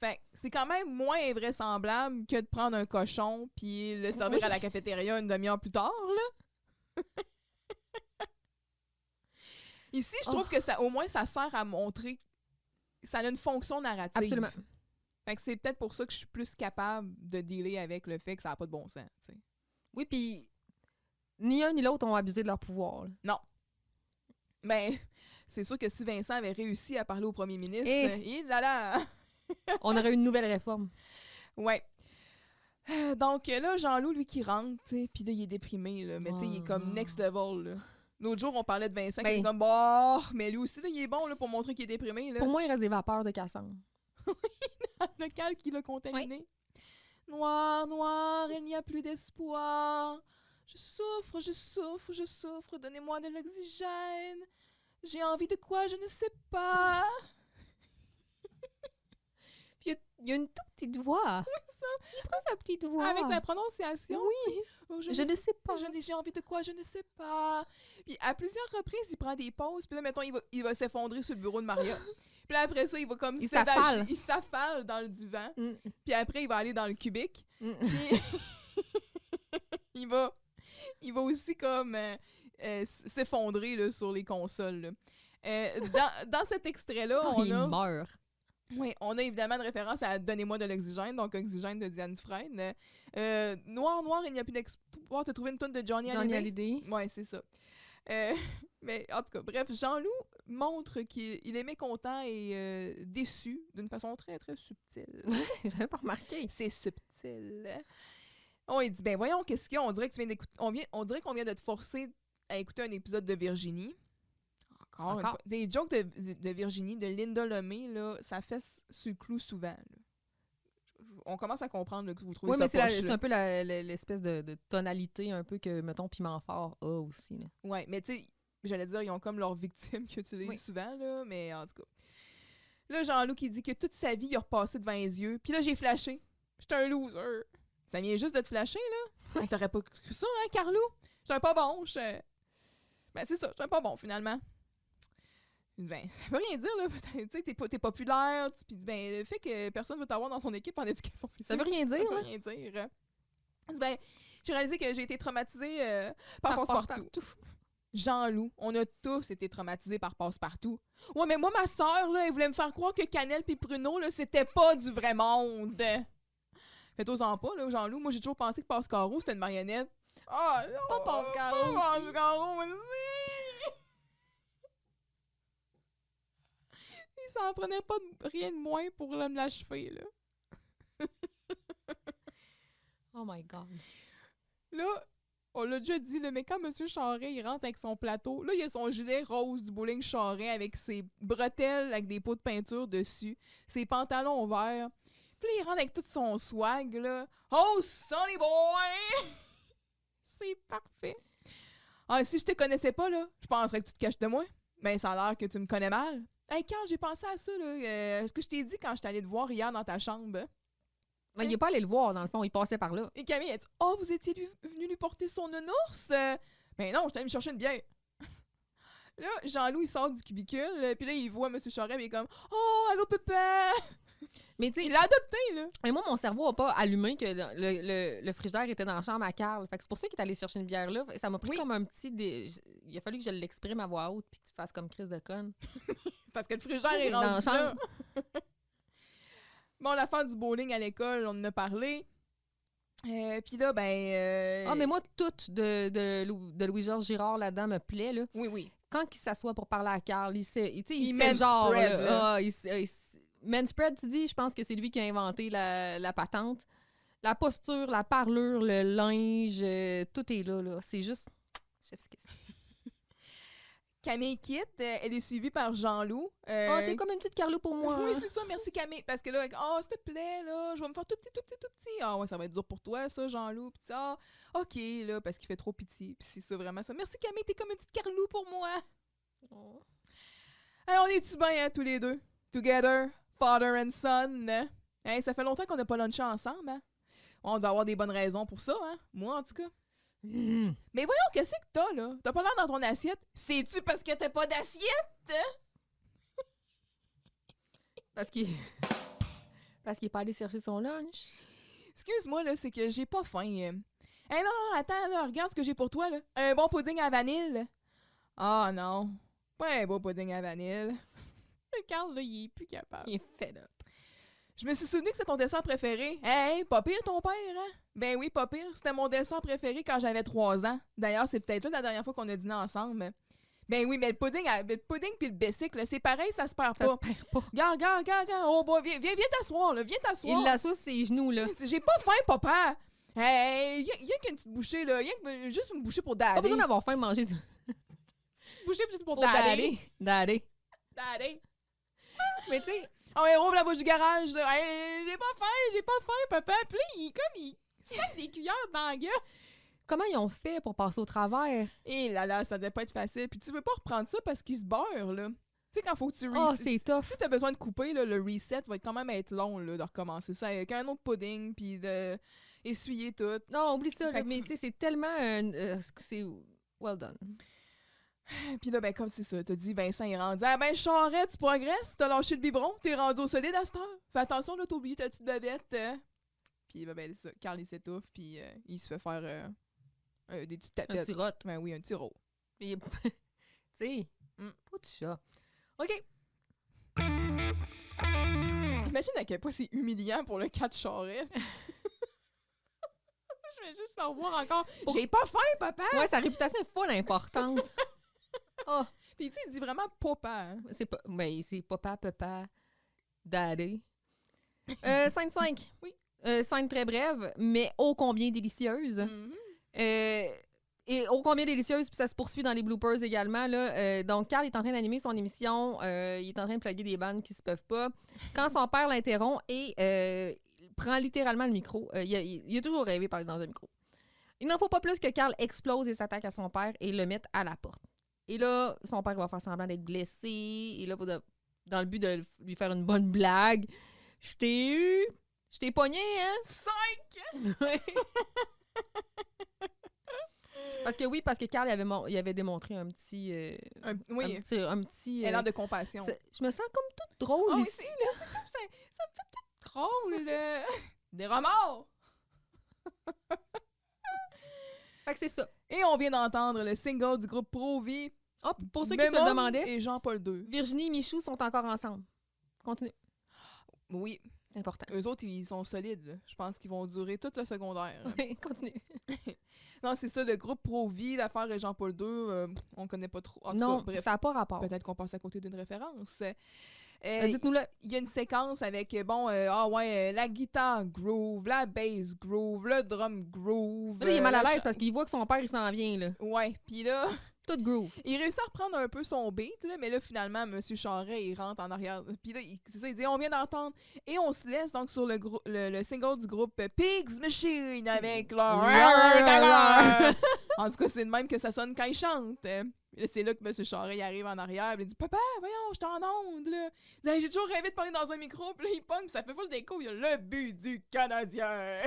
Fait que c'est quand même moins invraisemblable que de prendre un cochon puis le servir Oui. à la cafétéria une demi-heure plus tard, là. Ici, je trouve que ça, au moins, ça sert à montrer... Ça a une fonction narrative. Absolument. Fait que c'est peut-être pour ça que je suis plus capable de dealer avec le fait que ça n'a pas de bon sens, tu sais. Oui, puis ni un ni l'autre ont abusé de leur pouvoir. là. Ben, c'est sûr que si Vincent avait réussi à parler au premier ministre, Eh. là là... On aurait eu une nouvelle réforme. Ouais. Donc là, Jean-Loup, lui, qui rentre, tu sais, puis là, il est déprimé, là. Mais tu sais, il est comme next level, là. L'autre jour, on parlait de Vincent, qui Ben. est comme, bah, mais lui aussi, là, il est bon, là, pour montrer qu'il est déprimé, là. Pour moi, il reste des vapeurs de Cassandre. Le calque qui l'a contaminé. Noir, noir, il n'y a plus d'espoir. Je souffre, je souffre, je souffre. Donnez-moi de l'oxygène. J'ai envie de quoi, je ne sais pas. Puis il y a une toute petite voix. Il prend sa petite voix. Avec la prononciation. Oui. Oh, Je ne sais pas. J'ai envie de quoi, je ne sais pas. Puis à plusieurs reprises, il prend des pauses. Puis là, mettons, il va s'effondrer sur le bureau de Maria. Puis là, après ça, il va comme Il s'évacher. s'affale. Il s'affale dans le divan. Mm, Puis après, il va aller dans le cubique. mm. Puis il va aussi comme s'effondrer là, sur les consoles. Là. Dans cet extrait-là, Il meurt. on a évidemment une référence à Donnez-moi de l'oxygène, donc Oxygène de Diane Dufresne. Noir, noir, il n'y a plus d'espoir. T'as trouvé une tonne de Johnny Johnny Hallyday? Hallyday. Ouais, c'est ça. Mais en tout cas, bref, Jean-Loup montre qu'il est mécontent et déçu d'une façon très, très subtile. J'avais pas remarqué. C'est subtil. On il dit, ben voyons, qu'est-ce qu'il y a? On dirait que tu viens d'écouter. On dirait qu'on vient de te forcer à écouter un épisode de Virginie. Encore une fois. Des jokes de Virginie, de Linda Lemay, là, ça fait sur le clou souvent. Là. On commence à comprendre là, que vous trouvez Oui, ça mais poche, c'est là. un peu l'espèce de tonalité un peu que, mettons, Piment Fort a aussi. Là. Ouais, mais tu sais, j'allais dire, ils ont comme leurs victimes qu'ils utilisent Oui. souvent, là, mais en tout cas. Là, Jean-Loup qui dit que toute sa vie, il a repassé devant les yeux. Puis là, j'ai flashé. J'étais un loser. Ça vient juste de te flasher, là. T'aurais pas cru ça, hein, Carlo? J'étais pas bon. Ben, c'est ça, j'étais pas bon, finalement. Je dis, ben, ça veut rien dire, là. Tu sais, t'es populaire. Puis, ben, le fait que personne veut t'avoir dans son équipe en éducation physique. Ça veut rien dire, Ça veut là. rien dire. Je dis, ben, j'ai réalisé que j'ai été traumatisée par Passe-Partout. Jean-Loup, on a tous été traumatisés par Passe-Partout. Ouais, mais moi, ma sœur, là, elle voulait me faire croire que Cannelle puis Pruneau, là, c'était pas du vrai monde. Faites-en pas, là, Jean-Loup. Moi, j'ai toujours pensé que Passe-Carreau, c'était une marionnette. Ah, non! Pas Passe-Carreau. Pas Passe-Carreau, aussi! Il s'en prenait pas rien de moins pour me l'achever, là. Oh my God. Là, On l'a déjà dit, là, mais quand M. Charret, il rentre avec son plateau, là, il a son gilet rose du bowling Charret avec ses bretelles avec des pots de peinture dessus, ses pantalons verts. Puis là, il rentre avec tout son swag, là. Oh, Sonny Boy! C'est parfait. Ah, si je te connaissais pas, là, je penserais que tu te caches de moi. Ben, ça a l'air que tu me connais mal. Hey, Carl, j'ai pensé à ça, là. Ce que je t'ai dit quand je suis allée te voir hier dans ta chambre. Ben, il est pas allé le voir, dans le fond. Il passait par là. Et Camille a dit « Oh, vous étiez venu lui porter son nounours? Ben non, je allée me chercher une bière. » Là, Jean-Loup, il sort du cubicule, puis là, il voit M. Charest, il est comme « Oh, allô, papa! » Mais tu sais, Il l'a adopté, là. mais moi, mon cerveau n'a pas allumé que le frigidaire était dans la chambre à Carl. Fait que c'est pour ça qu'il est allé chercher une bière là. Ça m'a pris Oui. comme un petit... Il a fallu que je l'exprime à voix haute puis que tu fasses comme crise de conne. Parce que le frigidaire est Dans la rendu là. chambre. Bon, l'affaire du bowling à l'école, on en a parlé. Puis là, ben... Ah, mais moi, tout de Louis-Georges Girard là-dedans me plaît, là. Oui, oui. Quand il s'assoit pour parler à Carl, il sait manspread, genre, là. manspread, tu dis, je pense que c'est lui qui a inventé la patente. La posture, la parlure, le linge, tout est là. C'est juste... Chef's kiss. Camille quitte, elle est suivie par Jean-Loup. Oh, t'es comme une petite Carlo pour moi. Oui, c'est ça, merci Camille. Parce que là, oh, s'il te plaît, là, je vais me faire tout petit. Ah ouais, ça va être dur pour toi, ça, Jean-Loup. Puis ah, ok, là, parce qu'il fait trop pitié. Puis c'est ça, vraiment ça. Merci Camille, t'es comme une petite Carlou pour moi. Oh. Alors, on est-tu bien, hein, tous les deux? Together, father and son. Hein, ça fait longtemps qu'on n'a pas lunché ensemble, hein? On doit avoir des bonnes raisons pour ça, hein? Moi, en tout cas. Mm. Mais voyons, qu'est-ce que t'as, là? T'as pas l'air dans ton assiette? C'est-tu parce que t'as pas d'assiette? Parce qu'il est pas allé chercher son lunch. Excuse-moi, là, c'est que j'ai pas faim. Hey, non, attends, là, regarde ce que j'ai pour toi, là. Un bon pudding à vanille. Ah, non. Pas un beau pudding à vanille. Le Carl, là, il est plus capable. Il est fait là. Je me suis souvenu que c'est ton dessert préféré. Hey, pas pire ton père, hein? Ben oui, pas pire. C'était mon dessert préféré quand j'avais 3 ans. D'ailleurs, c'est peut-être là la dernière fois qu'on a dîné ensemble. Ben oui, mais le pudding puis le bessic, là, c'est pareil, ça se perd Ça pas. se perd pas. Regarde. Oh, boy, viens t'asseoir, là. Viens t'asseoir. Il l'assoit sur ses genoux, là. J'ai pas faim, papa. Hey, y'a qu'une petite bouchée, là. Juste une bouchée pour Pas daddy. besoin d'avoir faim de manger du... Une bouchée juste pour Pour daddy. Daddy. Daddy. Mais tu sais, Oh, ouais, rouvre la bouche du garage, là. Hey, j'ai pas faim, papa. Puis là, il sac des cuillères dans la gueule. comment ils ont fait pour passer au travers? Et là, ça devait pas être facile. Puis tu veux pas reprendre ça parce qu'il se beurre, là. Tu sais, quand faut que tu Oh, reset. c'est tough. Si t'as besoin de couper, là, le reset va quand même être long, là, de recommencer ça avec un autre pudding, puis de essuyer tout. Non, oublie ça, là, Fait que mais tu- tu sais, c'est tellement... c'est well done. Puis là, ben, comme c'est ça, t'as dit, Vincent est rendu. Ah, ben, Charette, tu progresses, t'as lâché le biberon, t'es rendu au solide à cette heure. Fais attention, là, t'as oublié ta petite bavette. Puis, ben, ça, Carl, il s'étouffe, puis il se fait faire des petites Un tapettes. petit rot. Ben oui, un petit rot. Tu sais, pas de chat. OK. Imagine à quel point c'est humiliant pour le cas de Charette. Je vais juste le revoir encore. J'ai pas faim, papa! Ouais, sa réputation est full importante. Oh, Puis, tu sais, il dit vraiment papa. Hein? c'est pas... Ben, c'est papa, daddy. Scène 5. Oui. Scène très brève, mais ô combien délicieuse. Mhm. Et ô combien délicieuse, puis ça se poursuit dans les bloopers également. Là. Donc, Carl est en train d'animer son émission. Il est en train de plugger des bandes qui se peuvent pas. Quand son père l'interrompt et il prend littéralement le micro, il a toujours rêvé de parler dans un micro. Il n'en faut pas plus que Carl explose et s'attaque à son père et le mette à la porte. Et là, son père va faire semblant d'être blessé. Et là, dans le but de lui faire une bonne blague, je t'ai eu, je t'ai pogné, hein? 5! Parce que Carl il avait démontré un petit... Oui, un petit élan de compassion. je me sens comme toute drôle Oh, oui, ici. ça me fait tout drôle. Là. Des remords! Fait que c'est ça. Et on vient d'entendre le single du groupe Pro-Vie. Oh, pour ceux qui se le Memum demandaient, Et Jean-Paul II. Virginie et Michou sont encore ensemble. Continue. Oui, C'est important. eux autres, ils sont solides. Là. Je pense qu'ils vont durer tout le secondaire. Oui, continue. Non, c'est ça, le groupe Pro-Vie, l'affaire Jean-Paul II, on connaît pas trop. En tout Non, cas, bref. ça n'a pas rapport. Peut-être qu'on passe à côté d'une référence. Dites-nous-le. Il y a une séquence avec, la guitare groove, la bass groove, le drum groove. Là, il est mal à le l'aise chant- parce qu'il voit que son père, il s'en vient, là. Ouais, puis là, Tout groove. il réussit à reprendre un peu son beat, là, mais là, finalement, M. Charret, il rentre en arrière. Puis là, c'est ça, il dit, on vient d'entendre. Et on se laisse donc sur le single du groupe Pigs Machine avec leur... En tout cas, c'est de même que ça sonne quand ils chantent. Là, c'est là que M. Charret il arrive en arrière, puis il dit, papa, voyons, je t'en onde, là. Il dit, hey, j'ai toujours rêvé de parler dans un micro, puis là, il pogne, puis ça fait full d'écho, il y a le but du Canadien.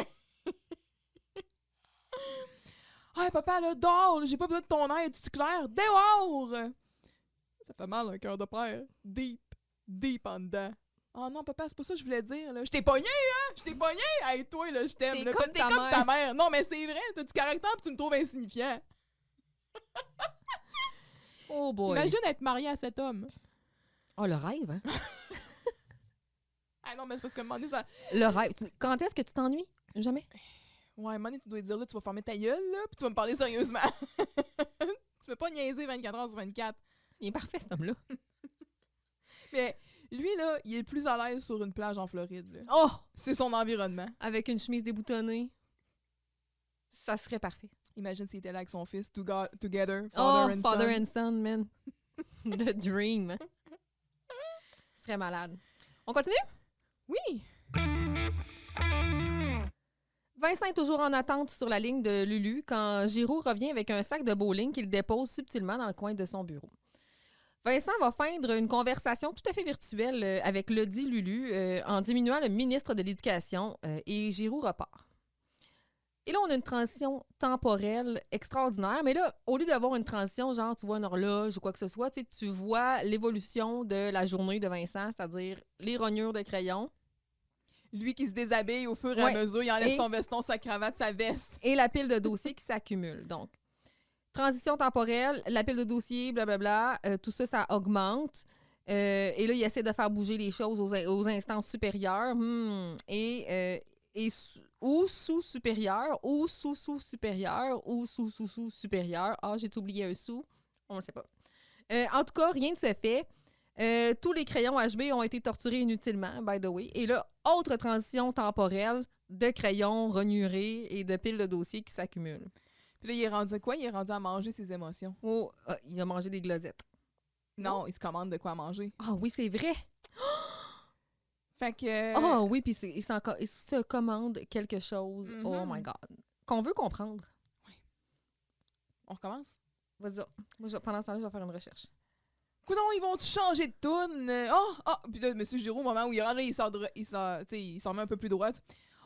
Hey, papa, là, dors, là, j'ai pas besoin de ton aide, tu clair, dehors! Ça fait mal, un cœur de père. Deep en dedans. Oh non, papa, c'est pas ça que je voulais dire, là. Je t'ai pogné, hein? Je t'ai pogné! Hey, toi, là, je t'aime. T'es là. comme T'es ta comme mère. ta mère. Non, mais c'est vrai, t'as du caractère pis tu me trouves insignifiant. Oh boy. Imagine être marié à cet homme. Oh, le rêve, hein? Ah non, mais c'est parce que un moment donné, ça... Le rêve. Quand est-ce que tu t'ennuies? Jamais. Ouais, à un moment donné, tu dois dire, là, tu vas fermer ta gueule, là, pis tu vas me parler sérieusement. Tu peux pas niaiser 24 heures sur 24. Il est parfait, cet homme-là. Mais lui, là, il est le plus à l'aise sur une plage en Floride, là. Oh! C'est son environnement. Avec une chemise déboutonnée. Ça serait parfait. Imagine s'il était là avec son fils, together, Oh, father and father son. and son, man. The dream. Ce serait malade. On continue? Oui! Vincent est toujours en attente sur la ligne de Lulu quand Giroux revient avec un sac de bowling qu'il dépose subtilement dans le coin de son bureau. Vincent va feindre une conversation tout à fait virtuelle avec le dit Lulu en diminuant le ministre de l'Éducation et Giroux repart. Et là, on a une transition temporelle extraordinaire, mais là, au lieu d'avoir une transition, genre tu vois une horloge ou quoi que ce soit, tu vois l'évolution de la journée de Vincent, c'est-à-dire les rognures de crayon. Lui qui se déshabille au fur et à Ouais. mesure, il enlève Et- son veston, sa cravate, sa veste. Et la pile de dossiers qui s'accumule. Donc, transition temporelle, la pile de dossiers, blablabla, tout ça, ça augmente. Et là, il essaie de faire bouger les choses aux instances supérieures. Ou sous-supérieures, ou sous-sous-supérieures, ou sous-sous-sous-supérieures. Ah, j'ai oublié un sous. On ne sait pas. En tout cas, rien ne se fait. Tous les crayons HB ont été torturés inutilement, by the way. Et là, autre transition temporelle de crayons renurés et de piles de dossiers qui s'accumulent. Puis là, il est rendu à quoi? Il est rendu à manger ses émotions. Oh, il a mangé des glosettes. Non, il se commande de quoi manger. Ah oui, c'est vrai. Fait que... Ah oui, puis il se commande quelque chose. Mhm. Oh my God. Qu'on veut comprendre. On recommence? Vas-y. Moi, pendant ce temps-là, je vais faire une recherche. Coudon, ils vont-tu changer de toune? Puis là, M. Giroux, au moment où il rentre, là, il s'en met un peu plus droit.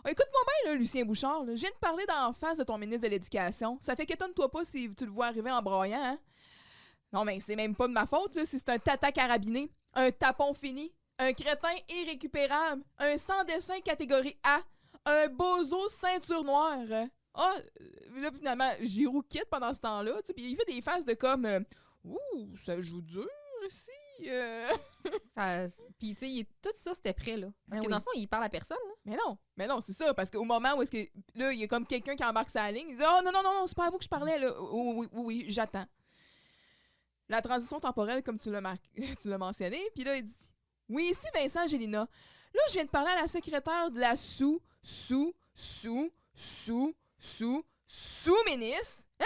Oh, écoute-moi bien, là, Lucien Bouchard. Là. Je viens de parler d'en face de ton ministre de l'Éducation. Ça fait qu'étonne-toi pas si tu le vois arriver en broyant, hein? Non, mais c'est même pas de ma faute, là, si c'est un tata carabiné, un tapon fini, un crétin irrécupérable, un sans dessin catégorie A, un bozo ceinture noire. Là, finalement, Giroux quitte pendant ce temps-là, tu sais, puis il fait des faces de comme ouh, ça joue dur ici. Puis, tu sais, tout ça, c'était prêt, là. Parce Ben que oui. dans le fond, il parle à personne. Là. Mais non, c'est ça, parce qu'au moment où est-ce que là, il y a comme quelqu'un qui embarque sa ligne, il dit oh non, c'est pas à vous que je parlais là. Oui, j'attends. La transition temporelle, comme tu l'as mentionné, puis là, il dit oui, ici Vincent Gélina. Là, je viens de parler à la secrétaire de la sous-ministre. Hein?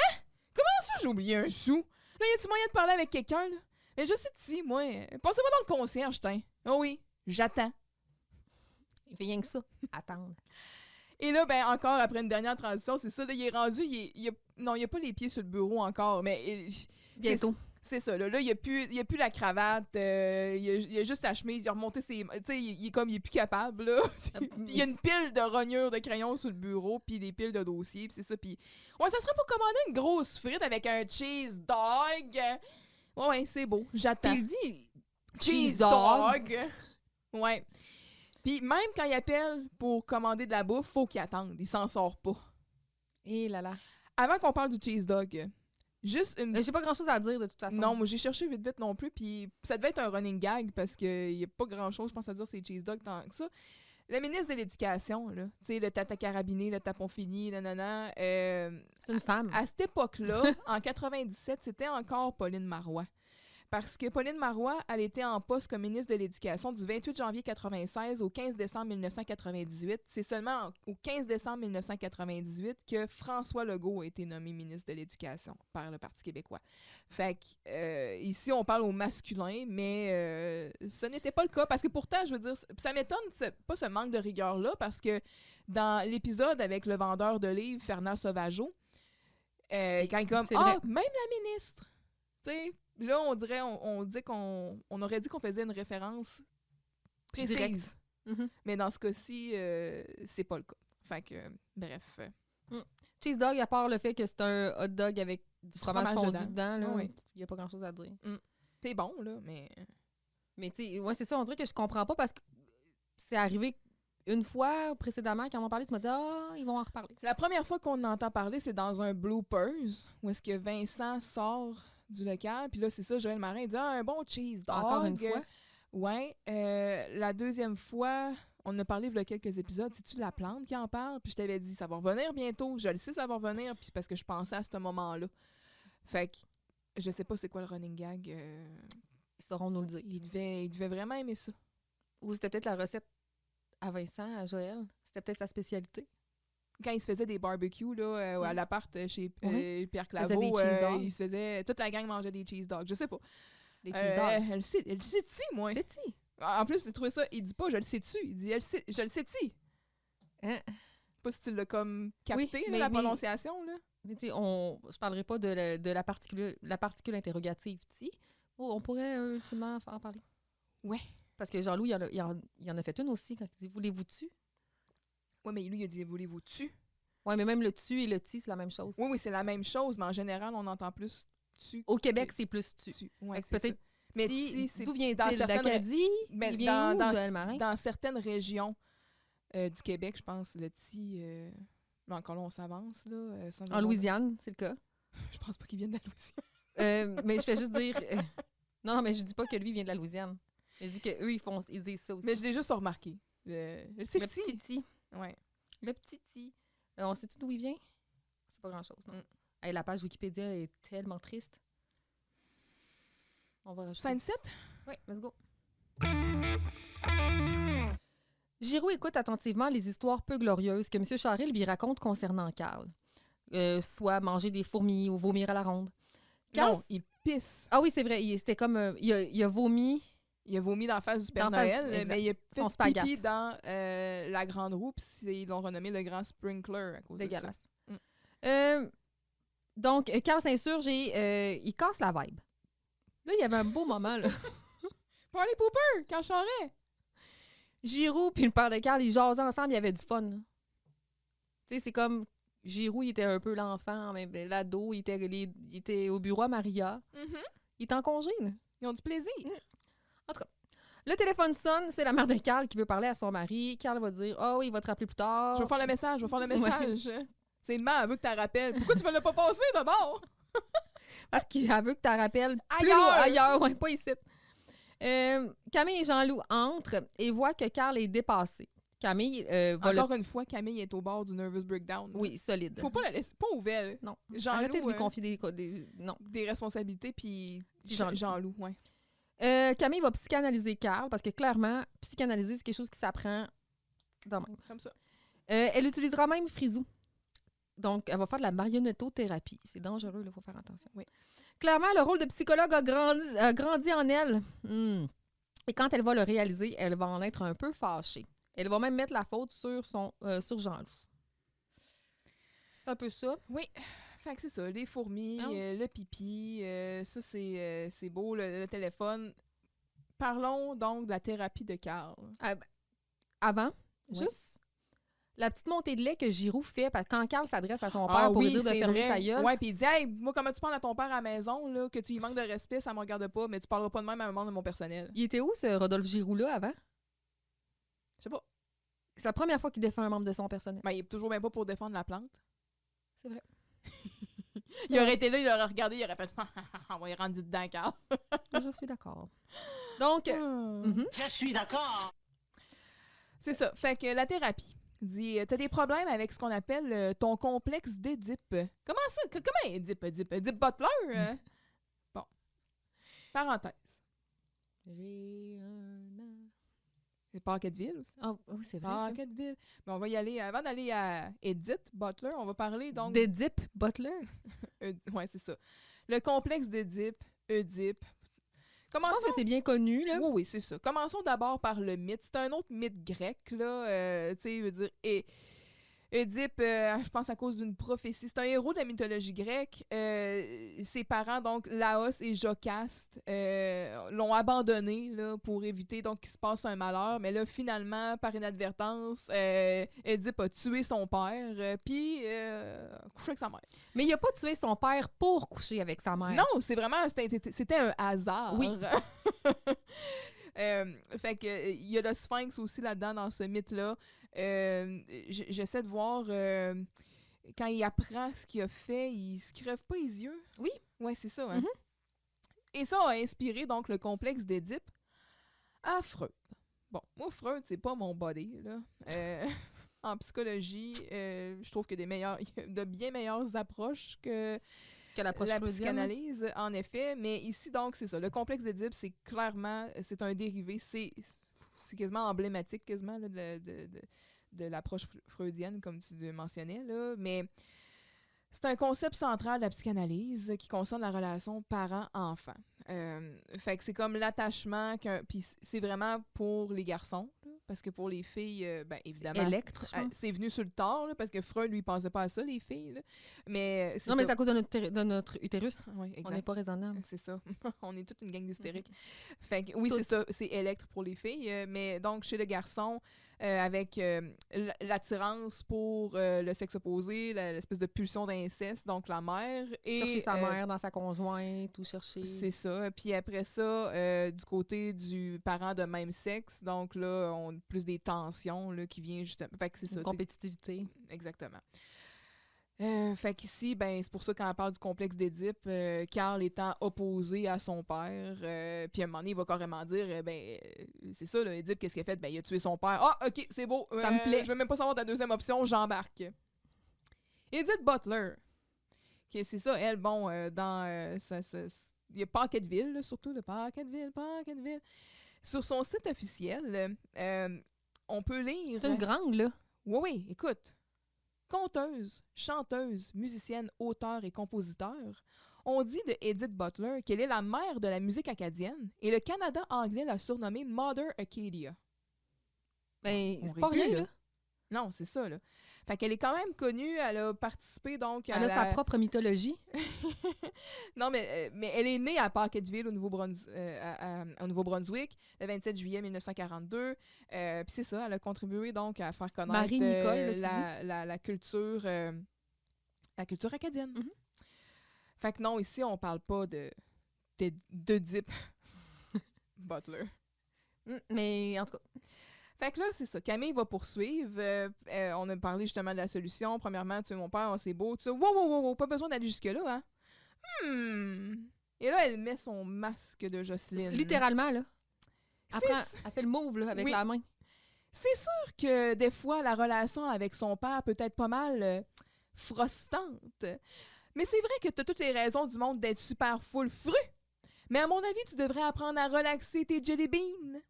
Comment ça, j'ai oublié un sous? Là, y a-tu moyen de parler avec quelqu'un, là? Mais je sais si, moi. Passez-moi dans le concierge, tiens. Oh oui, j'attends. Il fait rien que ça. Attendre. Et là, ben, encore après une dernière transition, c'est ça, là, il est rendu, non, il a pas les pieds sur le bureau encore, mais... Bientôt. C'est ça, là, il y a plus la cravate, il y a juste la chemise, il a remonté ses... Tu sais, il est plus capable, là. Il y a une pile de rognures de crayons sur le bureau, puis des piles de dossiers, puis c'est ça, puis... Ouais, ça serait pour commander une grosse frite avec un cheese dog. Ouais, c'est beau, j'attends. Puis il dit... Cheese dog! Ouais. Puis même quand il appelle pour commander de la bouffe, faut qu'il attende, il s'en sort pas. Et là là. Avant qu'on parle du cheese dog, juste une... J'ai pas grand-chose à dire, de toute façon. Non, moi j'ai cherché vite non plus, puis ça devait être un running gag parce qu'il y a pas grand-chose, je pense, à dire c'est cheese dog tant que ça. Le ministre de l'Éducation, là, tu sais, le tata carabiné, le tapon fini, nanana, C'est une femme. à cette époque-là, en 97, c'était encore Pauline Marois. Parce que Pauline Marois, elle était en poste comme ministre de l'Éducation du 28 janvier 1996 au 15 décembre 1998. C'est seulement au 15 décembre 1998 que François Legault a été nommé ministre de l'Éducation par le Parti québécois. Fait que ici, on parle au masculin, mais ce n'était pas le cas. Parce que pourtant, je veux dire, ça m'étonne pas ce manque de rigueur-là, parce que dans l'épisode avec le vendeur de livres, Fernand Sauvageau, quand il est comme « Ah, même la ministre! » Tu sais, là, on dit qu'on aurait dit qu'on faisait une référence précise. Mais dans ce cas-ci, c'est pas le cas. Fait que, bref. Cheese dog, à part le fait que c'est un hot dog avec du fromage fondu dedans, là, il n'y a pas grand-chose à dire. C'est bon, là, mais... Mais tu sais, ouais, c'est ça, on dirait que je comprends pas parce que c'est arrivé une fois précédemment, quand on en parlait, tu m'as dit « Ah, ils vont en reparler. » La première fois qu'on entend parler, c'est dans un bloopers, où est-ce que Vincent sort du local, puis là, c'est ça, Joël Marin dit « Ah, un bon cheese dog! » Encore une fois? Ouais. La deuxième fois, on a parlé il y a quelques épisodes, c'est-tu de la plante qui en parle? Puis je t'avais dit « Ça va revenir bientôt. » Je le sais, ça va revenir, puis c'est parce que je pensais à ce moment-là. Fait que, je sais pas c'est quoi le running gag. Ils sauront nous le dire. Il devait vraiment aimer ça. Ou c'était peut-être la recette à Vincent, à Joël. C'était peut-être sa spécialité. Quand il se faisait des barbecues là, à l'appart chez Pierre Claveau, il se faisait... Toute la gang mangeait des cheese dogs. Je sais pas. Des cheese dogs. Elle le sait-tu, moi? C'est-tu? En plus, j'ai trouvé ça... Il dit pas « je le sais-tu », il dit « je le sais-tu ». Hein? Je sais pas si tu l'as comme capté, oui, la prononciation. Là. Mais tu sais, je parlerai pas de la particule interrogative, ti. On pourrait ultimement en parler. Ouais. Parce que Jean-Loup, il en a fait une aussi quand il dit « voulez-vous-tu ». Oui, mais lui, il a dit « voulez-vous-tu ». Oui, mais même le tu et le ti, c'est la même chose. Oui, c'est la même chose, mais en général, on entend plus tu. Au Québec, c'est plus tu. Ouais, peut-être. Mais d'où vient-il? D'Acadie? Mais il vient Joël Marin? Dans certaines régions du Québec, je pense, le ti... encore là, on s'avance. Là, en Louisiane, c'est le cas. Je pense pas qu'il vienne de la Louisiane. Mais je fais juste dire... Non, mais je dis pas que lui vient de la Louisiane. Je dis qu'eux, ils disent ça aussi. Mais je l'ai juste remarqué. Le petit ti. Ouais. Le petit ti. On sait-tu d'où il vient? C'est pas grand-chose, non? Hey, la page Wikipédia est tellement triste. On va rajouter... 5-7? Oui, let's go. Giroux écoute attentivement les histoires peu glorieuses que M. Charest lui raconte concernant Carl. Soit manger des fourmis ou vomir à la ronde. Carl, non, il pisse. Ah oui, c'est vrai. C'était comme... il a vomi... Il a vomi dans la face du Père Noël, mais il a fait pipi dans la grande roue, puis ils l'ont renommé le grand sprinkler à cause dégueulasse. De ça. Donc, Carl s'insurge et il casse la vibe. Là, il y avait un beau moment, là. Party Pooper, Carl Charest. Giroux puis le père de Carl, ils jasaient ensemble, il y avait du fun. Tu sais, c'est comme... Giroux, il était un peu l'enfant, même l'ado, il était au bureau à Maria. Il est en congé, là. Ils ont du plaisir. En tout cas, le téléphone sonne, c'est la mère de Carl qui veut parler à son mari. Carl va dire « Oh oui, il va te rappeler plus tard. » Je vais faire le message. Ouais. C'est Ma, elle veut que tu la rappelles. Pourquoi tu me l'as pas passé d'abord? Parce qu'elle veut que tu la rappelles ailleurs, ouais, pas ici. Camille et Jean-Loup entrent et voient que Carl est dépassé. Camille Encore une fois, Camille est au bord du nervous breakdown. Oui, solide. Faut pas la laisser, pas ouverte. Non. Jean-Loup, arrêtez de lui confier des responsabilités, puis Jean-Loup, ouais. Camille va psychanalyser Carl parce que clairement, psychanalyser, c'est quelque chose qui s'apprend de même. Comme ça. Elle utilisera même Frisou. Donc, elle va faire de la marionnettothérapie. C'est dangereux, il faut faire attention. Oui. Clairement, le rôle de psychologue a grandi en elle. Et quand elle va le réaliser, elle va en être un peu fâchée. Elle va même mettre la faute sur Jean-Loup. C'est un peu ça. Oui. Fait que c'est ça, les fourmis, le pipi, ça c'est beau, le téléphone. Parlons donc de la thérapie de Carl. Avant, juste la petite montée de lait que Giroux fait quand Carl s'adresse à son père pour lui dire de fermer sa gueule. Ouais, puis il dit « Hey, moi, comment tu parles à ton père à la maison, là, que tu y manques de respect, ça me regarde pas, mais tu parleras pas de même à un membre de mon personnel. » Il était où, ce Rodolphe Giroux-là, avant? Je sais pas. C'est la première fois qu'il défend un membre de son personnel. Ben, il est toujours même pas pour défendre la plante. C'est vrai. Il aurait été là, il aurait regardé, il aurait fait « On va y rendre dedans, Carl. » Je suis d'accord. Donc, Je suis d'accord. C'est ça. Fait que la thérapie dit « T'as des problèmes avec ce qu'on appelle ton complexe d'Édipe. » Comment ça? Comment Édipe? Édipe Butler? Bon. Parenthèse. J'ai un an. C'est Pocketville aussi. Ah, oui, c'est vrai. Pocketville. Mais on va y aller, avant d'aller à Edith Butler, on va parler donc... D'Oedipe Butler? Oui, c'est ça. Le complexe d'Oedipe, Oedipe. Je pense que c'est bien connu, là. Oui, oui, c'est ça. Commençons d'abord par le mythe. C'est un autre mythe grec, là. Tu sais, il veut dire... Oedipe, je pense à cause d'une prophétie. C'est un héros de la mythologie grecque. Ses parents, donc Laos et Jocaste, l'ont abandonné là, pour éviter donc qu'il se passe un malheur. Mais là, finalement, par inadvertance, Oedipe a tué son père, puis couché avec sa mère. Mais il n'a pas tué son père pour coucher avec sa mère. Non, c'était un hasard. Oui. Fait que il y a le sphinx aussi là-dedans dans ce mythe-là. J'essaie de voir quand il apprend ce qu'il a fait, il se crève pas les yeux. Oui. Ouais, c'est ça. Hein? Mm-hmm. Et ça a inspiré donc le complexe d'Oedipe à Freud. Bon, moi Freud, c'est pas mon body là. En psychologie, je trouve qu'il y a de bien meilleures approches que l'approche la freudienne. psychanalyse, en effet. Mais ici, donc, c'est ça. Le complexe d'Oedipe, c'est un dérivé. C'est quasiment emblématique, quasiment, là, de l'approche freudienne, comme tu mentionnais. Là. Mais c'est un concept central de la psychanalyse qui concerne la relation parent-enfant. Fait que c'est comme l'attachement, puis c'est vraiment pour les garçons, là, parce que pour les filles, ben évidemment, Électre, je pense. c'est venu sur le tard, là, parce que Freud, lui, pensait pas à ça, les filles. Là. Mais Non, mais c'est à cause de notre utérus. Oui, exact. On n'est pas raisonnables. C'est ça. On est toute une gang d'hystériques. Fait que, oui, c'est ça. C'est électre pour les filles. Mais donc, chez le garçon, avec l'attirance pour le sexe opposé, l'espèce de pulsion d'inceste, donc la mère. Et, chercher sa mère dans sa conjointe ou chercher... C'est ça. Puis après ça, du côté du parent de même sexe, donc là, on a plus des tensions là, qui viennent justement... Fait que c'est ça. Compétitivité. Exactement. Fait qu'ici, ben, c'est pour ça quand on parle du complexe d'Oedipe, Karl étant opposé à son père, puis à un moment donné, il va carrément dire, c'est ça, là, Oedipe, qu'est-ce qu'il a fait? Ben, il a tué son père. Ah, ok, c'est beau. Ça me plaît. Je veux même pas savoir ta deuxième option, j'embarque. Edith Butler. Okay, c'est ça, elle, bon, dans... il y a Pocketville, là, surtout, le Pocketville. Sur son site officiel, on peut lire... C'est une grande, là. Oui, écoute. Conteuse, chanteuse, musicienne, auteure et compositeur, on dit de Edith Butler qu'elle est la mère de la musique acadienne et le Canada anglais l'a surnommée Mother Acadia. Ben, On c'est pas rit plus, rien, là. là. Non, c'est ça, là. Fait qu'elle est quand même connue, elle a participé donc à Elle a sa propre mythologie. Non, mais elle est née à Pocketville, au Nouveau-Brunswick, le 27 juillet 1942. Puis c'est ça, elle a contribué donc à faire connaître Marie-Nicole, la culture acadienne. Mm-hmm. Fait que non, ici, on parle pas d'Oedipe Butler. Mais en tout cas... Fait que là, c'est ça. Camille va poursuivre. On a parlé justement de la solution. Premièrement, tu es mon père, c'est beau. Tu sais, wow, pas besoin d'aller jusque-là, hein? Et là, elle met son masque de Jocelyne. Littéralement, là. Elle fait le move, là, avec la main. C'est sûr que des fois, la relation avec son père peut être pas mal frustante. Mais c'est vrai que tu as toutes les raisons du monde d'être super full fru. Mais à mon avis, tu devrais apprendre à relaxer tes jelly beans.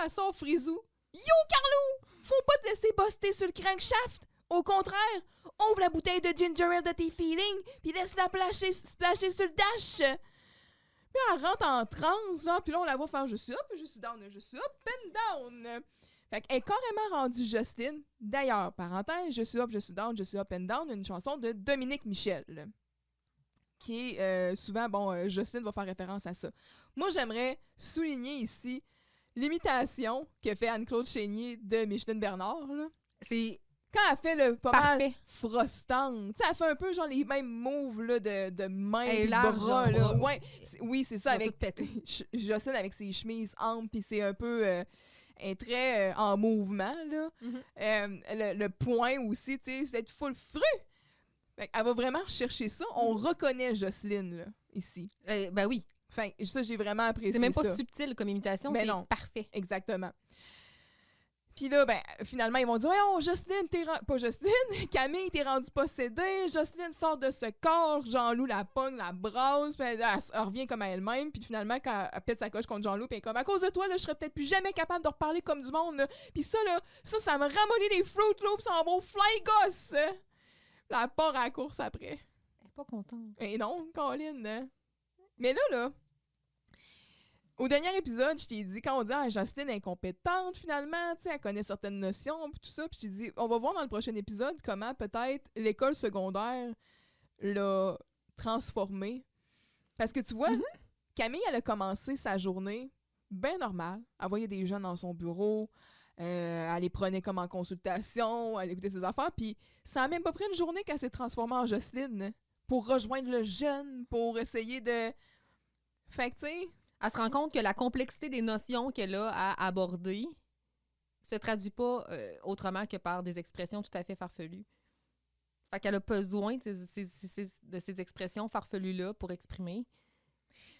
À son frisou. Yo, Carlo! Faut pas te laisser buster sur le crankshaft! Au contraire, ouvre la bouteille de ginger ale de tes feelings puis laisse-la splasher sur le dash! Puis elle rentre en transe, genre, puis là, on la voit faire « Je suis up, je suis down, je suis up and down! » Fait qu'elle est carrément rendue Jocelyne. D'ailleurs, parenthèse, « Je suis up, je suis down, je suis up and down », une chanson de Dominique Michel, qui est souvent, Jocelyne va faire référence à ça. Moi, j'aimerais souligner ici l'imitation que fait Anne-Claude Chénier de Micheline Bernard, là. C'est quand elle fait le pas parfait. Mal frostante. T'sais, elle fait un peu genre les mêmes moves là, de main et de large, bras. Là. bras. Ouais, oui, c'est ça. Avec tout Jocelyne avec ses chemises amples, puis c'est un peu très en mouvement. Là. Le point aussi, tu sais, d'être full fru. Elle va vraiment rechercher ça. On reconnaît Jocelyne là, ici. Ben oui. Enfin, ça, j'ai vraiment apprécié ça. C'est même pas subtil comme imitation, c'est parfait. Exactement. Puis là, ben, finalement, ils vont dire « Voyons, Jocelyne, pas Jocelyne, Camille, t'es rendue possédée. Jocelyne sort de ce corps. Jean-Loup la pogne, la brasse. Puis elle revient comme à elle-même. Puis finalement, quand elle pète sa coche contre Jean-Loup, puis elle est comme « À cause de toi, là, je serais peut-être plus jamais capable de reparler comme du monde. » Puis ça, là, ça me ramollit les Fruit Loops en beau fly gosse. La part à la course après. Elle est pas contente. Et non, Colin. Mais là... Au dernier épisode, je t'ai dit, quand on dit « Ah, Jocelyne est incompétente, finalement, tu sais, elle connaît certaines notions, puis tout ça. » Puis j'ai dit, on va voir dans le prochain épisode comment peut-être l'école secondaire l'a transformée. Parce que tu vois, Camille, elle a commencé sa journée bien normale. Elle voyait des jeunes dans son bureau, elle les prenait comme en consultation, elle écoutait ses affaires, puis ça a même pas pris une journée qu'elle s'est transformée en Jocelyne pour rejoindre le jeune, pour essayer de... Fait que, tu sais... Elle se rend compte que la complexité des notions qu'elle a à aborder se traduit pas autrement que par des expressions tout à fait farfelues. Fait qu'elle a besoin de ces expressions farfelues-là pour exprimer.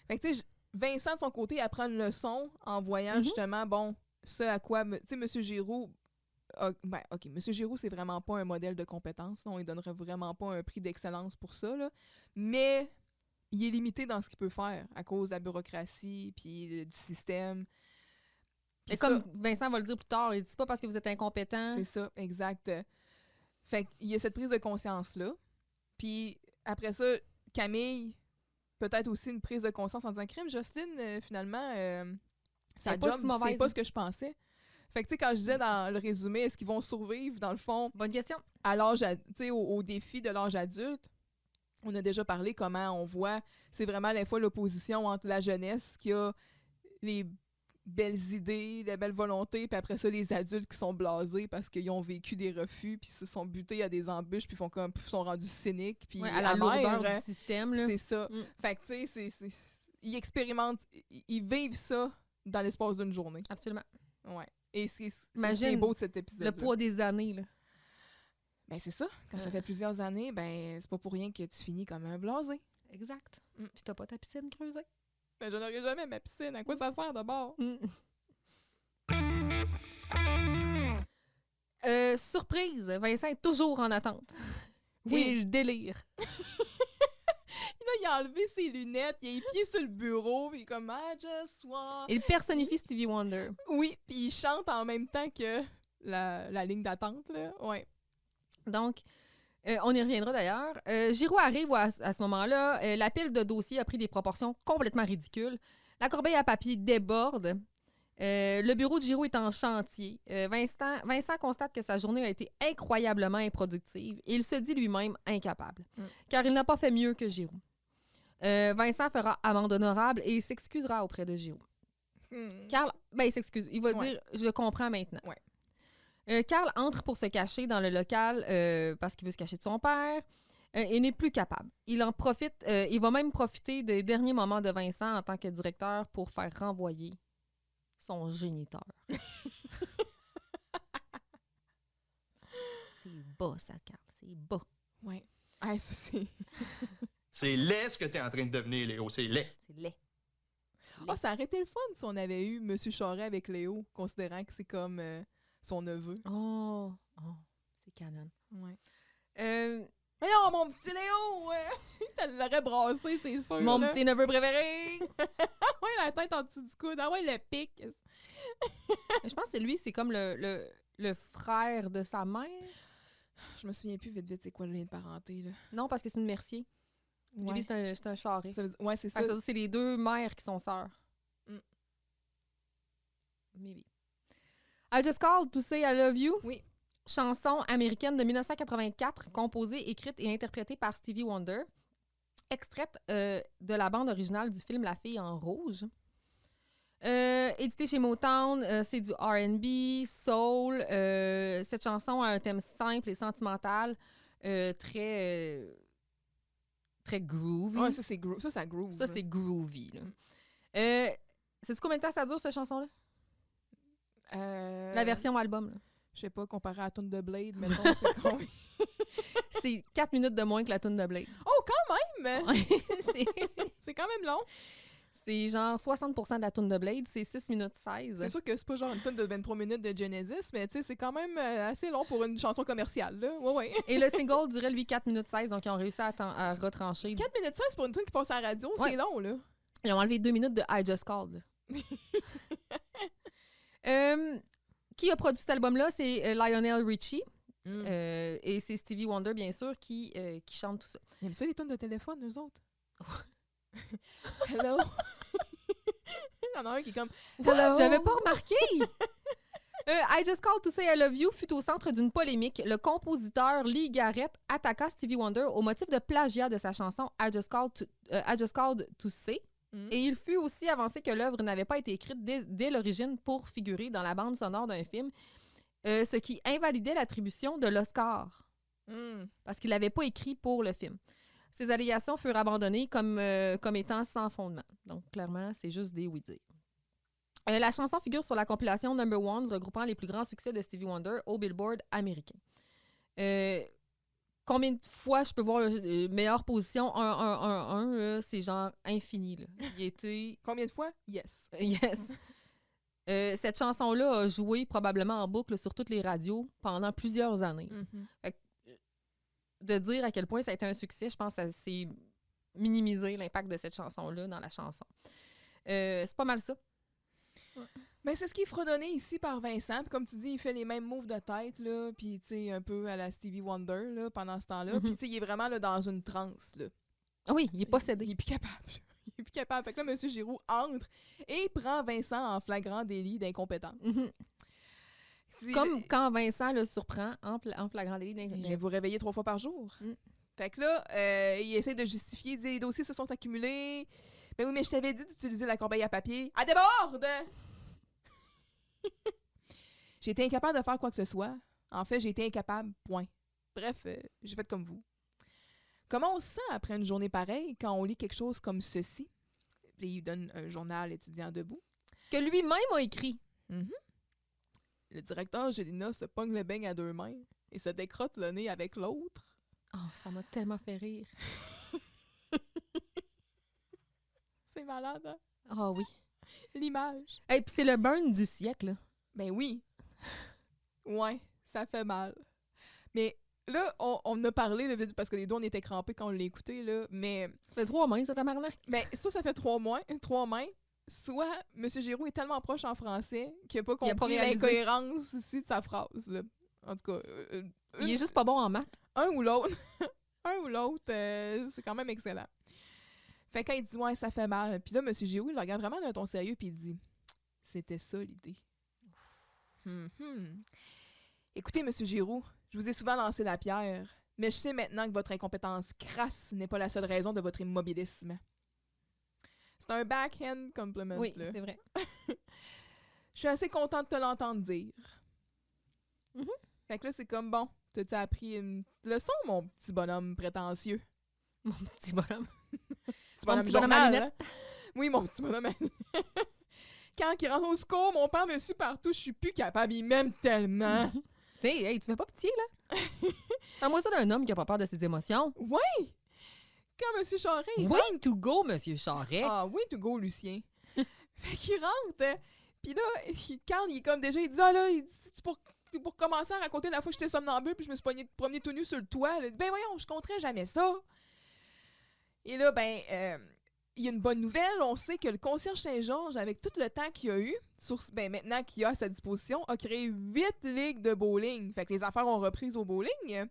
Fait que, tu sais, Vincent, de son côté, apprend une leçon en voyant justement, bon, ce à quoi... Tu sais, M. Giroux... OK, M. Giroux, c'est vraiment pas un modèle de compétence. Non, il donnerait vraiment pas un prix d'excellence pour ça, là. Mais... il est limité dans ce qu'il peut faire à cause de la bureaucratie puis du système. Et comme Vincent va le dire plus tard, il dit c'est pas parce que vous êtes incompétent. C'est ça, exact. Fait qu'il y a cette prise de conscience-là. Puis après ça, Camille, peut-être aussi une prise de conscience en disant crime, Jocelyne, finalement, sa job, c'est pas ce que je pensais. Fait que tu sais, quand je disais dans le résumé, est-ce qu'ils vont survivre, dans le fond, bonne question. À l'âge, tu sais, au défi de l'âge adulte? On a déjà parlé comment on voit, c'est vraiment des fois l'opposition entre la jeunesse qui a les belles idées, les belles volontés, puis après ça, les adultes qui sont blasés parce qu'ils ont vécu des refus, puis se sont butés à des embûches, puis sont rendus cyniques, puis à la lourdeur du système. Là. C'est ça. Fait que, tu sais, ils expérimentent, ils vivent ça dans l'espace d'une journée. Absolument. Ouais. Et c'est ce qui est beau de cet épisode. Le poids des années, là. Ben c'est ça. Quand ça fait plusieurs années, ben c'est pas pour rien que tu finis comme un blasé. Exact. Puis t'as pas ta piscine creusée. Ben je n'aurai jamais ma piscine. À quoi ça sert d'abord? Surprise! Vincent est toujours en attente. Oui. Et le délire. Là, il a enlevé ses lunettes, il a les pieds sur le bureau, puis il est comme « I just want... » Il personnifie Stevie Wonder. Oui, puis il chante en même temps que la ligne d'attente, là. Ouais. Donc, on y reviendra d'ailleurs. Giroux arrive à ce moment-là. La pile de dossiers a pris des proportions complètement ridicules. La corbeille à papier déborde. Le bureau de Giroux est en chantier. Vincent constate que sa journée a été incroyablement improductive et il se dit lui-même incapable, car il n'a pas fait mieux que Giroux. Vincent fera amende honorable et s'excusera auprès de Giroux. Carl, il s'excuse. Il va dire « Je comprends maintenant ». Carl entre pour se cacher dans le local parce qu'il veut se cacher de son père et n'est plus capable. Il en profite, il va même profiter des derniers moments de Vincent en tant que directeur pour faire renvoyer son géniteur. C'est bas, ça, Carl. C'est bas. Ouais. Ah, ça, c'est... C'est laid ce que t'es en train de devenir, Léo. C'est laid. C'est laid. Ah, ça aurait été le fun si on avait eu M. Charest avec Léo, considérant que c'est comme son neveu. Oh, c'est canon. Ouais. Voyons, mon petit Léo! Tu l'aurais brassé, c'est sûr. Mon petit neveu préféré! Ouais, la tête en dessous du coude. Ah ouais, le pic. Je pense que c'est lui, c'est comme le frère de sa mère. Je me souviens plus vite, c'est quoi le lien de parenté, là? Non, parce que c'est une Mercier. Ouais. Lui, c'est un Charest. Ouais, c'est ça. C'est les deux mères qui sont sœurs. Maybe. I Just Called to Say I Love You. Oui. Chanson américaine de 1984, composée, écrite et interprétée par Stevie Wonder. Extraite de la bande originale du film La Fille en rouge. Édité chez Motown, c'est du R&B, soul. Cette chanson a un thème simple et sentimental, très groovy. Ouais, ça, ça groove. Ça, c'est groovy. Là. C'est combien de temps ça dure, cette chanson-là? La version album. Là. Je sais pas, comparé à la tune de Blade, mettons, c'est combien? C'est 4 minutes de moins que la tune de Blade. Oh, quand même! Ouais, c'est quand même long. C'est genre 60% de la toune de Blade, c'est 6 minutes 16. C'est sûr que c'est pas genre une tonne de 23 minutes de Genesis, mais tu sais, c'est quand même assez long pour une chanson commerciale, là. Ouais. Et le single durait, lui, 4 minutes 16, donc ils ont réussi à retrancher. 4 minutes 16 pour une tune qui passe à la radio, Ouais. c'est long, là. Ils ont enlevé 2 minutes de I Just Called. Qui a produit cet album-là? C'est Lionel Richie. Et c'est Stevie Wonder, bien sûr, qui chante tout ça. Ils aiment ça, les tunes de téléphone, eux autres. Hello. Il y en a un qui est comme Hello. J'avais pas remarqué! I Just Called to Say I Love You fut au centre d'une polémique. Le compositeur Lee Garrett attaqua Stevie Wonder au motif de plagiat de sa chanson I Just Called to Say. Et il fut aussi avancé que l'œuvre n'avait pas été écrite dès l'origine pour figurer dans la bande sonore d'un film, ce qui invalidait l'attribution de l'Oscar. Parce qu'il l'avait pas écrit pour le film. Ces allégations furent abandonnées comme étant sans fondement. Donc, clairement, c'est juste des oui-dire. La chanson figure sur la compilation Number Ones regroupant les plus grands succès de Stevie Wonder au Billboard américain. Combien de fois je peux voir meilleure position 1-1-1-1, c'est genre infini. Là. Il était... Combien de fois? Yes. Yes. Cette chanson-là a joué probablement en boucle sur toutes les radios pendant plusieurs années. Fait que, de dire à quel point ça a été un succès, je pense que c'est minimiser l'impact de cette chanson-là dans la chanson. C'est pas mal ça. Mais c'est ce qui est fredonné ici par Vincent. Puis comme tu dis, il fait les mêmes moves de tête, là, puis tu sais, un peu à la Stevie Wonder, là, pendant ce temps-là. Puis tu sais, il est vraiment là, dans une transe, là. Ah oui, il est possédé. Il est plus capable. Il est plus capable. Fait que là, M. Giroux entre et prend Vincent en flagrant délit d'incompétence. Comme quand Vincent le surprend en flagrant délit Je viens d'incompétence. vous réveiller 3 fois par jour. Fait que là, il essaie de justifier, il dit les dossiers se sont accumulés. Ben oui, mais je t'avais dit d'utiliser la corbeille à papier. Elle déborde! J'ai été incapable de faire quoi que ce soit. En fait, j'ai été incapable, point. Bref, j'ai fait comme vous. Comment on se sent après une journée pareille quand on lit quelque chose comme ceci? Puis il donne un journal étudiant debout. Que lui-même a écrit. Le directeur Gélina se pogne le beigne à 2 mains et se décrotte le nez avec l'autre. Oh, ça m'a tellement fait rire. C'est malade, hein? Ah oui. L'image. Et puis c'est le burn du siècle. Là. Ben oui. Ouais, ça fait mal. Mais là, on a parlé, là, parce que les deux, on était crampés quand on l'a écouté, là, mais... Ça fait 3 mains, ça, tabarnak. Ben, ça fait 3 mains. Soit M. Giroux est tellement proche en français qu'il n'a pas compris l'incohérence ici de sa phrase, là. En tout cas... il est juste pas bon en maths. Un ou l'autre. C'est quand même excellent. Fait que quand il dit « Ouais, ça fait mal », puis là, M. Giroux, il le regarde vraiment d'un ton sérieux, puis il dit « C'était ça, l'idée. » Écoutez, M. Giroux, je vous ai souvent lancé la pierre, mais je sais maintenant que votre incompétence crasse n'est pas la seule raison de votre immobilisme. C'est un backhand compliment. Oui, là. c'est vrai. Je suis assez contente de te l'entendre dire. Fait que là, c'est comme, bon, t'as-tu appris une petite leçon, mon petit bonhomme prétentieux? Mon petit bonhomme. Mon petit bonhomme à lunettes. Hein? Oui, mon petit bonhomme à lunettes. Quand il rentre au secours, mon père me suit partout, je suis plus capable, il m'aime tellement. Tu sais, hey, tu fais pas pitié, là? Parle-moi ça d'un homme qui a pas peur de ses émotions. Oui! Quand M. Charest... Way to go, Monsieur Charest! Ah, way to go, Lucien. Fait qu'il rentre, puis là, Carl, il est comme déjà, il dit, ah là, c'est pour commencer à raconter la fois que j'étais somnambule, puis je me suis promené tout nu sur le toit. Là. Ben voyons, je compterais jamais ça. Et là, il y a une bonne nouvelle. On sait que le concierge Saint-Georges, avec tout le temps qu'il a eu, maintenant qu'il a à sa disposition, a créé 8 ligues de bowling. Fait que les affaires ont repris au bowling.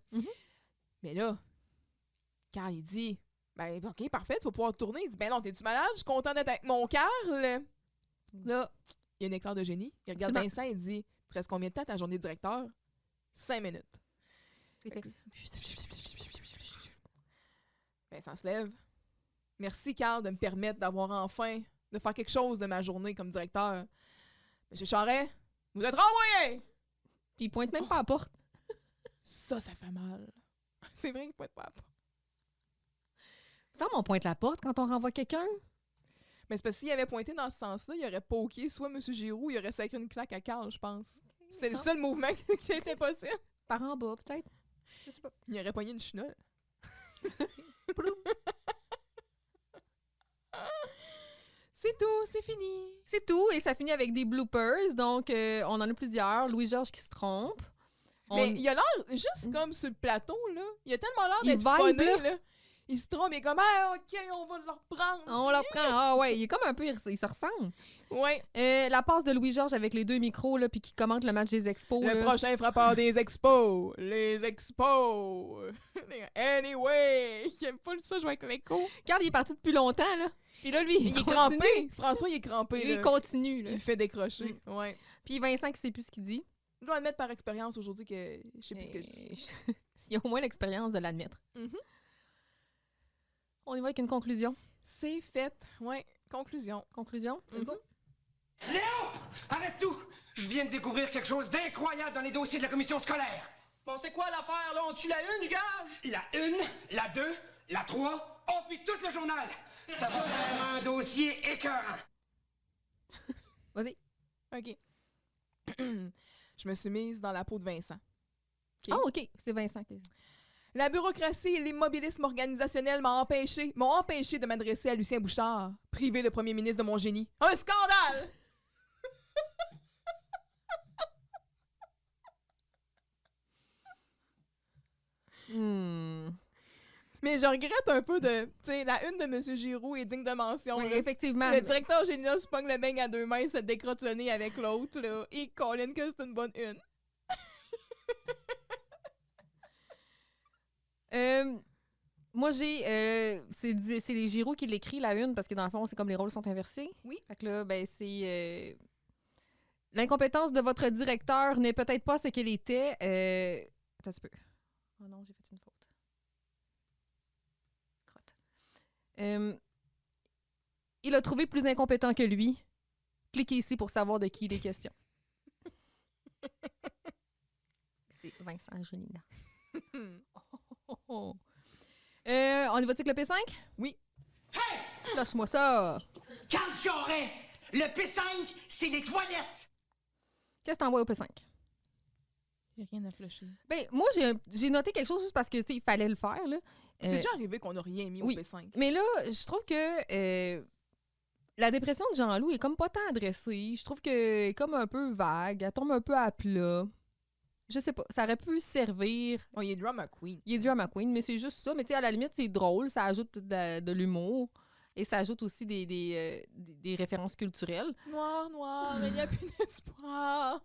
Mais là, Carl, il dit, ben OK, parfait, tu vas pouvoir tourner. Il dit, ben non, t'es-tu malade? Je suis content d'être avec mon Carl. Là, il y a un éclair de génie. Il regarde Vincent et il dit, « Tu restes combien de temps ta journée de directeur? » 5 minutes. Vincent se lève. « Merci, Carl, de me permettre d'avoir enfin, de faire quelque chose de ma journée comme directeur. Monsieur Charest, vous êtes renvoyé! » Puis il pointe même pas à la porte. Ça fait mal. C'est vrai qu'il pointe pas à la porte. Ça, on pointe la porte quand on renvoie quelqu'un. Mais c'est parce que s'il avait pointé dans ce sens-là, il aurait poké soit M. Giroux, il aurait sacré une claque à Carl, je pense. C'est le seul mouvement qui était possible. Par en bas, peut-être. Je sais pas. Il aurait pogné une chenole. C'est tout, c'est fini. C'est tout, et ça finit avec des bloopers. Donc, on en a plusieurs. Louis-Georges qui se trompe. Mais il a l'air, juste comme sur le plateau, là, il a tellement l'air Il d'être vibe, funné, là. là. Il se trompe, il est comme « Ah, OK, on va le reprendre. » On le reprend. Ah ouais, il est comme un peu... Il se ressemble. Ouais. La passe de Louis-Georges avec les 2 micros, là, puis qui commente le match des expos. Le là. prochain frappeur des expos. Les expos. Anyway. Il aime pas ça jouer avec l'écho. Regarde, il est parti depuis longtemps, là. Puis là, lui, Il est continue. crampé. François, il est crampé. Il là. continue, là. Il le fait décrocher. Ouais. Puis Vincent qui sait plus ce qu'il dit. Je dois admettre par expérience aujourd'hui que je sais plus ce que je dis. Il y a au moins l'expérience de l'admettre. Mhm. On y va avec une conclusion. C'est fait. Ouais. Conclusion. Conclusion? Mhm. Léo! Arrête tout! Je viens de découvrir quelque chose d'incroyable dans les dossiers de la commission scolaire. Bon, c'est quoi l'affaire, là? On tue la une, gage? La 1, la 2, la 3, oh, puis tout le journal! Ça va vraiment un dossier écœurant. Vas-y. OK. Je me suis mise dans la peau de Vincent. OK. Oh, OK. C'est Vincent qui dit. La bureaucratie et l'immobilisme organisationnel m'ont empêché de m'adresser à Lucien Bouchard, privé le premier ministre de mon génie. Un scandale! Mais je regrette un peu de... Tu sais, la une de M. Giroux est digne de mention. Oui, là. effectivement. Le directeur général se pogne le beigne à 2 mains, se décrotte le nez avec l'autre, là. Et Colin que c'est une bonne une. Moi, c'est les Giroux qui l'écrit, la une, parce que dans le fond, c'est comme les rôles sont inversés. Oui. Fait que là, ben, c'est... L'incompétence de votre directeur n'est peut-être pas ce qu'elle était. Attends un petit peu. Oh non, j'ai fait une faute. Crotte. Il a trouvé plus incompétent que lui. Cliquez ici pour savoir de qui il est question. C'est Vincent Génina. On y va-tu avec le P5? Oui. Hey! Lâche-moi ça! Carl Charret! Le P5, c'est les toilettes! Qu'est-ce que t'envoies au P5? J'ai rien à flusher. Ben, moi, j'ai noté quelque chose juste parce que, tu sais, il fallait le faire, là. C'est déjà arrivé qu'on n'a rien mis oui. au P5. Mais là, je trouve que la dépression de Jean-Loup est comme pas tant adressée. Je trouve qu'elle est comme un peu vague. Elle tombe un peu à plat. Je sais pas. Ça aurait pu servir. Oh, il est drama queen. Il est drama queen, mais c'est juste ça. Mais tu sais, à la limite, c'est drôle. Ça ajoute de l'humour. Et ça ajoute aussi des références culturelles. Noir, il n'y a plus d'espoir.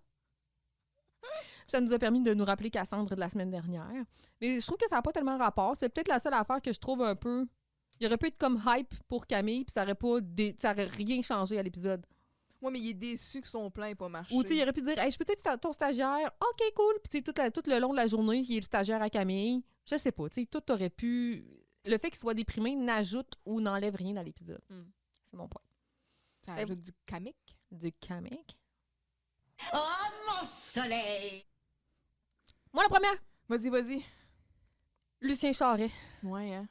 Ça nous a permis de nous rappeler Cassandre de la semaine dernière. Mais je trouve que ça n'a pas tellement rapport. C'est peut-être la seule affaire que je trouve un peu... Il aurait pu être comme hype pour Camille, puis ça aurait rien changé à l'épisode. Ouais, mais il est déçu que son plan n'ait pas marché. Ou tu sais, il aurait pu dire hey, je peux être ton stagiaire. OK, cool. Puis tu sais, tout le long de la journée, il est le stagiaire à Camille. Je sais pas. Tu sais, tout aurait pu... Le fait qu'il soit déprimé n'ajoute ou n'enlève rien dans l'épisode. C'est mon point. Ça ajoute du comique. Du comique. Oh, mon soleil! Moi, la première. Vas-y. Lucien Charret. Ouais, hein.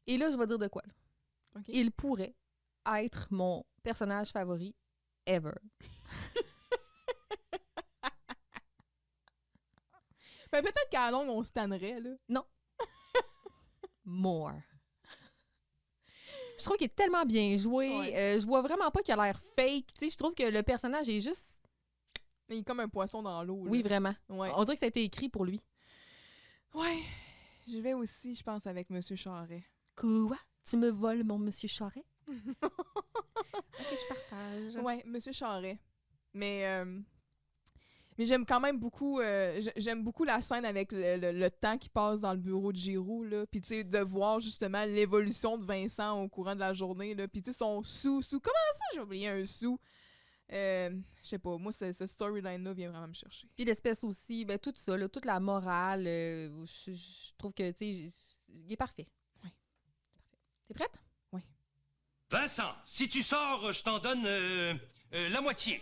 Et là, je vais dire de quoi. Là. OK. Il pourrait être mon personnage favori ever. Ben, peut-être qu'à la longue, on se tannerait, là. Non. More. Je trouve qu'il est tellement bien joué. Ouais. Je vois vraiment pas qu'il a l'air fake. Tu sais, je trouve que le personnage est juste... Il est comme un poisson dans l'eau, là. Oui, vraiment. Ouais. On dirait que ça a été écrit pour lui. Ouais. Je vais aussi, je pense, avec M. Charret. Quoi? Tu me voles, mon monsieur Charret? OK, je partage. Ouais, M. Charret. Mais j'aime quand même beaucoup... j'aime beaucoup la scène avec le temps qui passe dans le bureau de Giroux, là. Puis, tu sais, de voir, justement, l'évolution de Vincent au courant de la journée, là. Puis, tu sais, son sou... Comment ça, j'ai oublié un sou? Je sais pas, moi, ce storyline-là vient vraiment me chercher. Puis l'espèce aussi, ben tout ça, là, toute la morale, je trouve que, tu sais, il est parfait. Oui. T'es prête? Oui. Vincent, si tu sors, je t'en donne la moitié.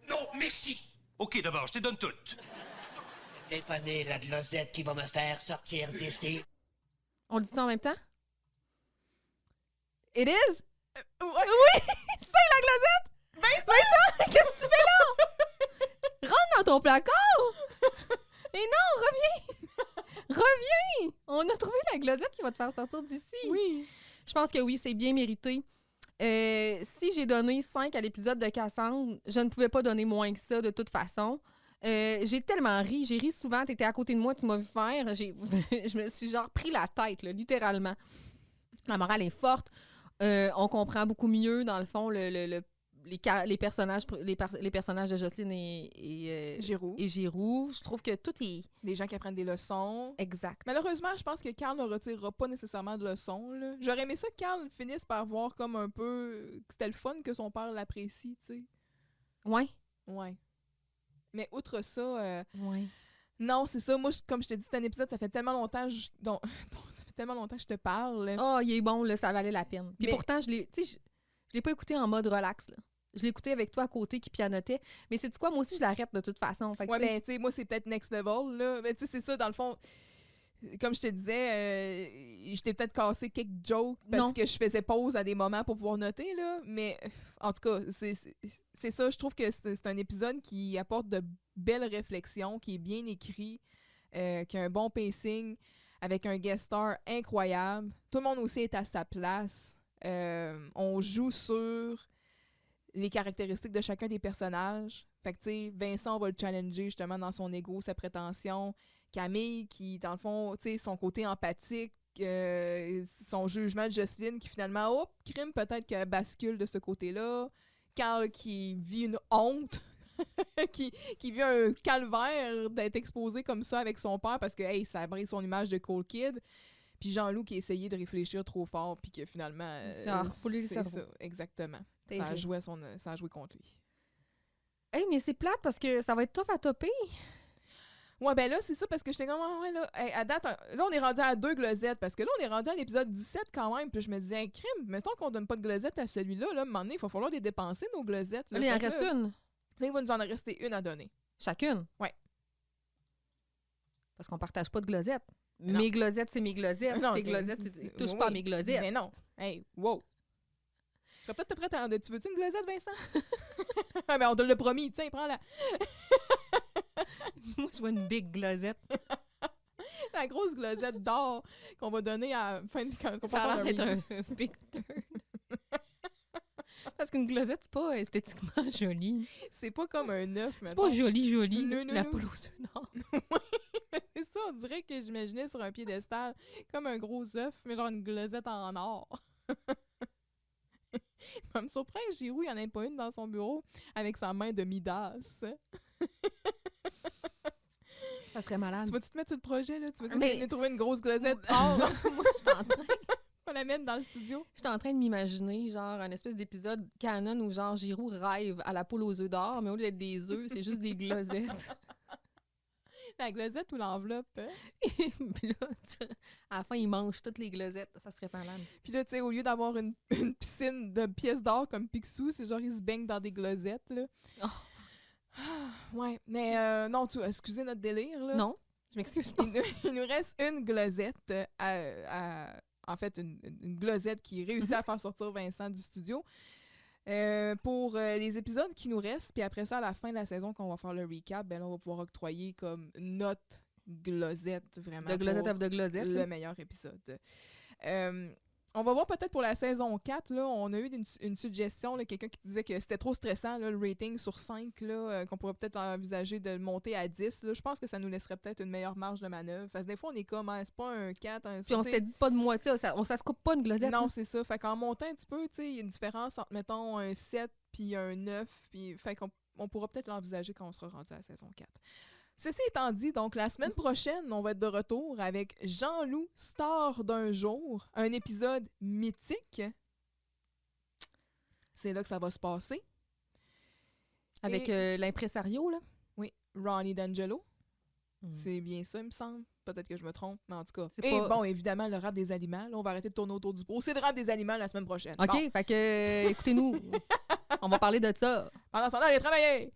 Non, merci! OK, d'abord, je te donne toute. Dépanner la glosette qui va me faire sortir d'ici. On le dit ça en même temps? It is? Ouais. Oui! C'est la glosette! Vincent! Qu'est-ce que tu fais là? Rentre dans ton placard! Et non, reviens! Reviens! On a trouvé la glosette qui va te faire sortir d'ici. Oui. Je pense que oui, c'est bien mérité. Si j'ai donné 5 à l'épisode de Cassandre, je ne pouvais pas donner moins que ça de toute façon. J'ai tellement ri. J'ai ri souvent. T'étais à côté de moi, tu m'as vu faire. Je me suis genre pris la tête, là, littéralement. La morale est forte. On comprend beaucoup mieux, dans le fond, les personnages de Jocelyne et Giroux. Je trouve que tout est Des gens qui apprennent des leçons. exact. Malheureusement, je pense que Carl ne retirera pas nécessairement de leçons. Là. J'aurais aimé ça que Carl finisse par voir comme un peu que c'était le fun que son père l'apprécie, tu sais. Ouais. Ouais. Mais outre ça, Ouais. non, c'est ça. Moi, comme je te dis, c'est un épisode, ça fait tellement longtemps dont ça fait tellement longtemps que je te parle. Oh, il est bon, là, ça valait la peine. Puis Mais- pourtant, je l'ai pas écouté en mode relax, là. Je l'ai écouté avec toi à côté qui pianotait. Mais c'est quoi, moi aussi, je l'arrête de toute façon. Fait que, Ouais, tu sais, mais tu sais, moi, c'est peut-être next level, là. Mais tu sais, c'est ça, dans le fond, comme je te disais, je t'ai peut-être cassé quelques jokes parce Non. que je faisais pause à des moments pour pouvoir noter, là. Mais en tout cas, c'est ça, je trouve que c'est un épisode qui apporte de belles réflexions, qui est bien écrit, qui a un bon pacing, avec un guest star incroyable. Tout le monde aussi est à sa place. On joue sur les caractéristiques de chacun des personnages. Fait que, tu sais, Vincent, on va le challenger justement dans son ego, sa prétention. Camille, qui, dans le fond, tu sais, son côté empathique, son jugement de Jocelyne, qui finalement, hop, crime, peut-être qu'elle bascule de ce côté-là. Carl, qui vit une honte, qui vit un calvaire d'être exposé comme ça avec son père parce que, hey, ça brise son image de cool kid. Puis Jean-Loup qui a essayé de réfléchir trop fort, puis que finalement. Ça a refoulé le c'est cerveau. ça, exactement. Ça a, Terrible. ça a joué contre lui. Hey, mais c'est plate parce que ça va être tough à topper. Ouais, ben là, c'est ça, parce que j'étais comme, ouais, là, hey, à date, là, on est rendu à 2 glosettes, parce que là, on est rendu à l'épisode 17 quand même, puis je me disais, crime, mettons qu'on donne pas de glosettes à celui-là, là, à un moment donné, il va falloir les dépenser, nos glosettes. Là, Là, il en Fait que reste là, une. Là, il va nous en rester une à donner. Chacune. Ouais. Parce qu'on partage pas de glosettes. Non. Mes glosettes, c'est mes glosettes. Non, Tes glosettes, ils touchent oui, pas à oui. mes glosettes. Mais non. Hey, wow. Je serais peut-être prête à... Tu veux-tu une glosette, Vincent? Ah, ben, on te l'a promis, tiens, prends-la. Moi, je vois une big glosette. La grosse glosette d'or qu'on va donner à fin de... Quand on Ça va a l'air faire d'être un big turn. Parce qu'une glosette, c'est pas esthétiquement joli. C'est pas comme un œuf, C'est mettons. pas joli. Non, non, La non. poule aux œufs d'or. C'est ça, on dirait que j'imaginais sur un piédestal comme un gros œuf, mais genre une glosette en or. Ça me surprend que Giroux, il n'y en ait pas une dans son bureau avec sa main de Midas. Ça serait malade. Tu vas-tu te mettre sur le projet, là? Tu vas-tu Mais- essayer de trouver une grosse glosette or Moi, je suis en train... qu'on la mette dans le studio? J'étais en train de m'imaginer, genre, un espèce d'épisode canon où, genre, Giroux rêve à la poule aux œufs d'or, mais au lieu d'être des œufs, c'est juste des glosettes. La glosette ou l'enveloppe? Hein? Puis là, à la fin, il mange toutes les glosettes. Ça serait malade. Puis là, tu sais, au lieu d'avoir une piscine de pièces d'or comme Picsou, c'est genre, il se baigne dans des glosettes, là. Oh. Ah, ouais, mais non, excusez notre délire, là. Non, je m'excuse pas. Il nous reste une glosette, en fait, une glosette qui réussit à faire sortir Vincent du studio. Pour les épisodes qui nous restent, puis après ça, à la fin de la saison, qu'on va faire le recap, ben là, on va pouvoir octroyer comme notre glosette, vraiment. De glosette pour of de glosette. le meilleur épisode. On va voir peut-être pour la saison 4, là, on a eu une suggestion, là, quelqu'un qui disait que c'était trop stressant, là, le rating sur 5, là, qu'on pourrait peut-être envisager de le monter à 10. Là. Je pense que ça nous laisserait peut-être une meilleure marge de manœuvre. Parce que des fois, on est comme, hein, c'est pas un 4, un 5. Puis on s'était dit pas de moitié, ça se coupe pas une glosette. Non, là. c'est ça. Fait qu'en montant un petit peu, tu sais, il y a une différence entre, mettons, un 7 puis un 9. Puis, fait qu'on pourra peut-être l'envisager quand on sera rendu à la saison 4. Ceci étant dit, donc, la semaine prochaine, on va être de retour avec Jean-Loup, star d'un jour, un épisode mythique. C'est là que ça va se passer. Avec Et- l'impresario, là. Oui, Ronnie D'Angelo. Mm. C'est bien ça, il me semble. Peut-être que je me trompe, mais en tout cas. C'est Et pas- bon, évidemment, le rap des aliments. Là, on va arrêter de tourner autour du pot. C'est le rap des aliments la semaine prochaine. OK, Bon, fait que, écoutez-nous. On va parler de ça. pendant ce temps-là, allez travailler!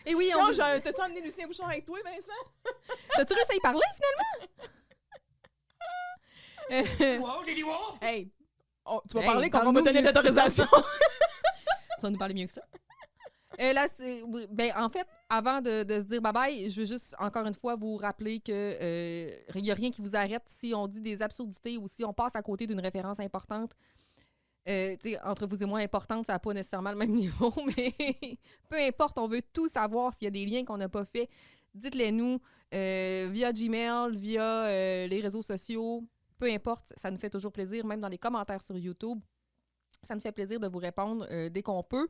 Et oui, Non, t'as-tu emmené Lucien Bouchon avec toi, Vincent? T'as-tu réussi à y parler, finalement? Wow, Lily Wow! Hey, tu vas Hey, parler quand on va parle-nous me donner mieux. l'autorisation. Tu vas nous parler mieux que ça. Là, oui, en fait, avant de se dire bye-bye, je veux juste encore une fois vous rappeler que il n'y a rien qui vous arrête si on dit des absurdités ou si on passe à côté d'une référence importante. Entre vous et moi, importante, ça n'a pas nécessairement le même niveau, mais peu importe, on veut tout savoir s'il y a des liens qu'on n'a pas faits. Dites-les nous via Gmail, via les réseaux sociaux, peu importe, ça nous fait toujours plaisir, même dans les commentaires sur YouTube. Ça nous fait plaisir de vous répondre dès qu'on peut.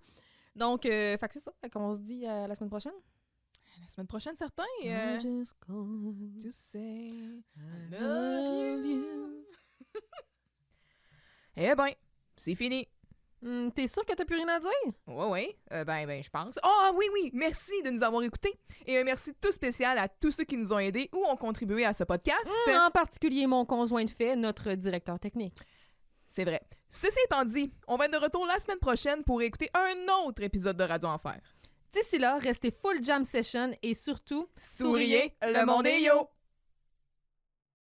Donc, fait que c'est ça. Fait qu'on se dit la semaine prochaine. La semaine prochaine, certains. I just called To say I love love you. you. Eh ben, c'est fini. T'es sûr que t'as plus rien à dire? Ouais. Ben, je pense. Ah oui. Merci de nous avoir écoutés. Et un merci tout spécial à tous ceux qui nous ont aidés ou ont contribué à ce podcast. En particulier mon conjoint de fait, notre directeur technique. C'est vrai. Ceci étant dit, on va être de retour la semaine prochaine pour écouter un autre épisode de Radio Enfer. D'ici là, restez full jam session et surtout, Souriez, le monde est yo!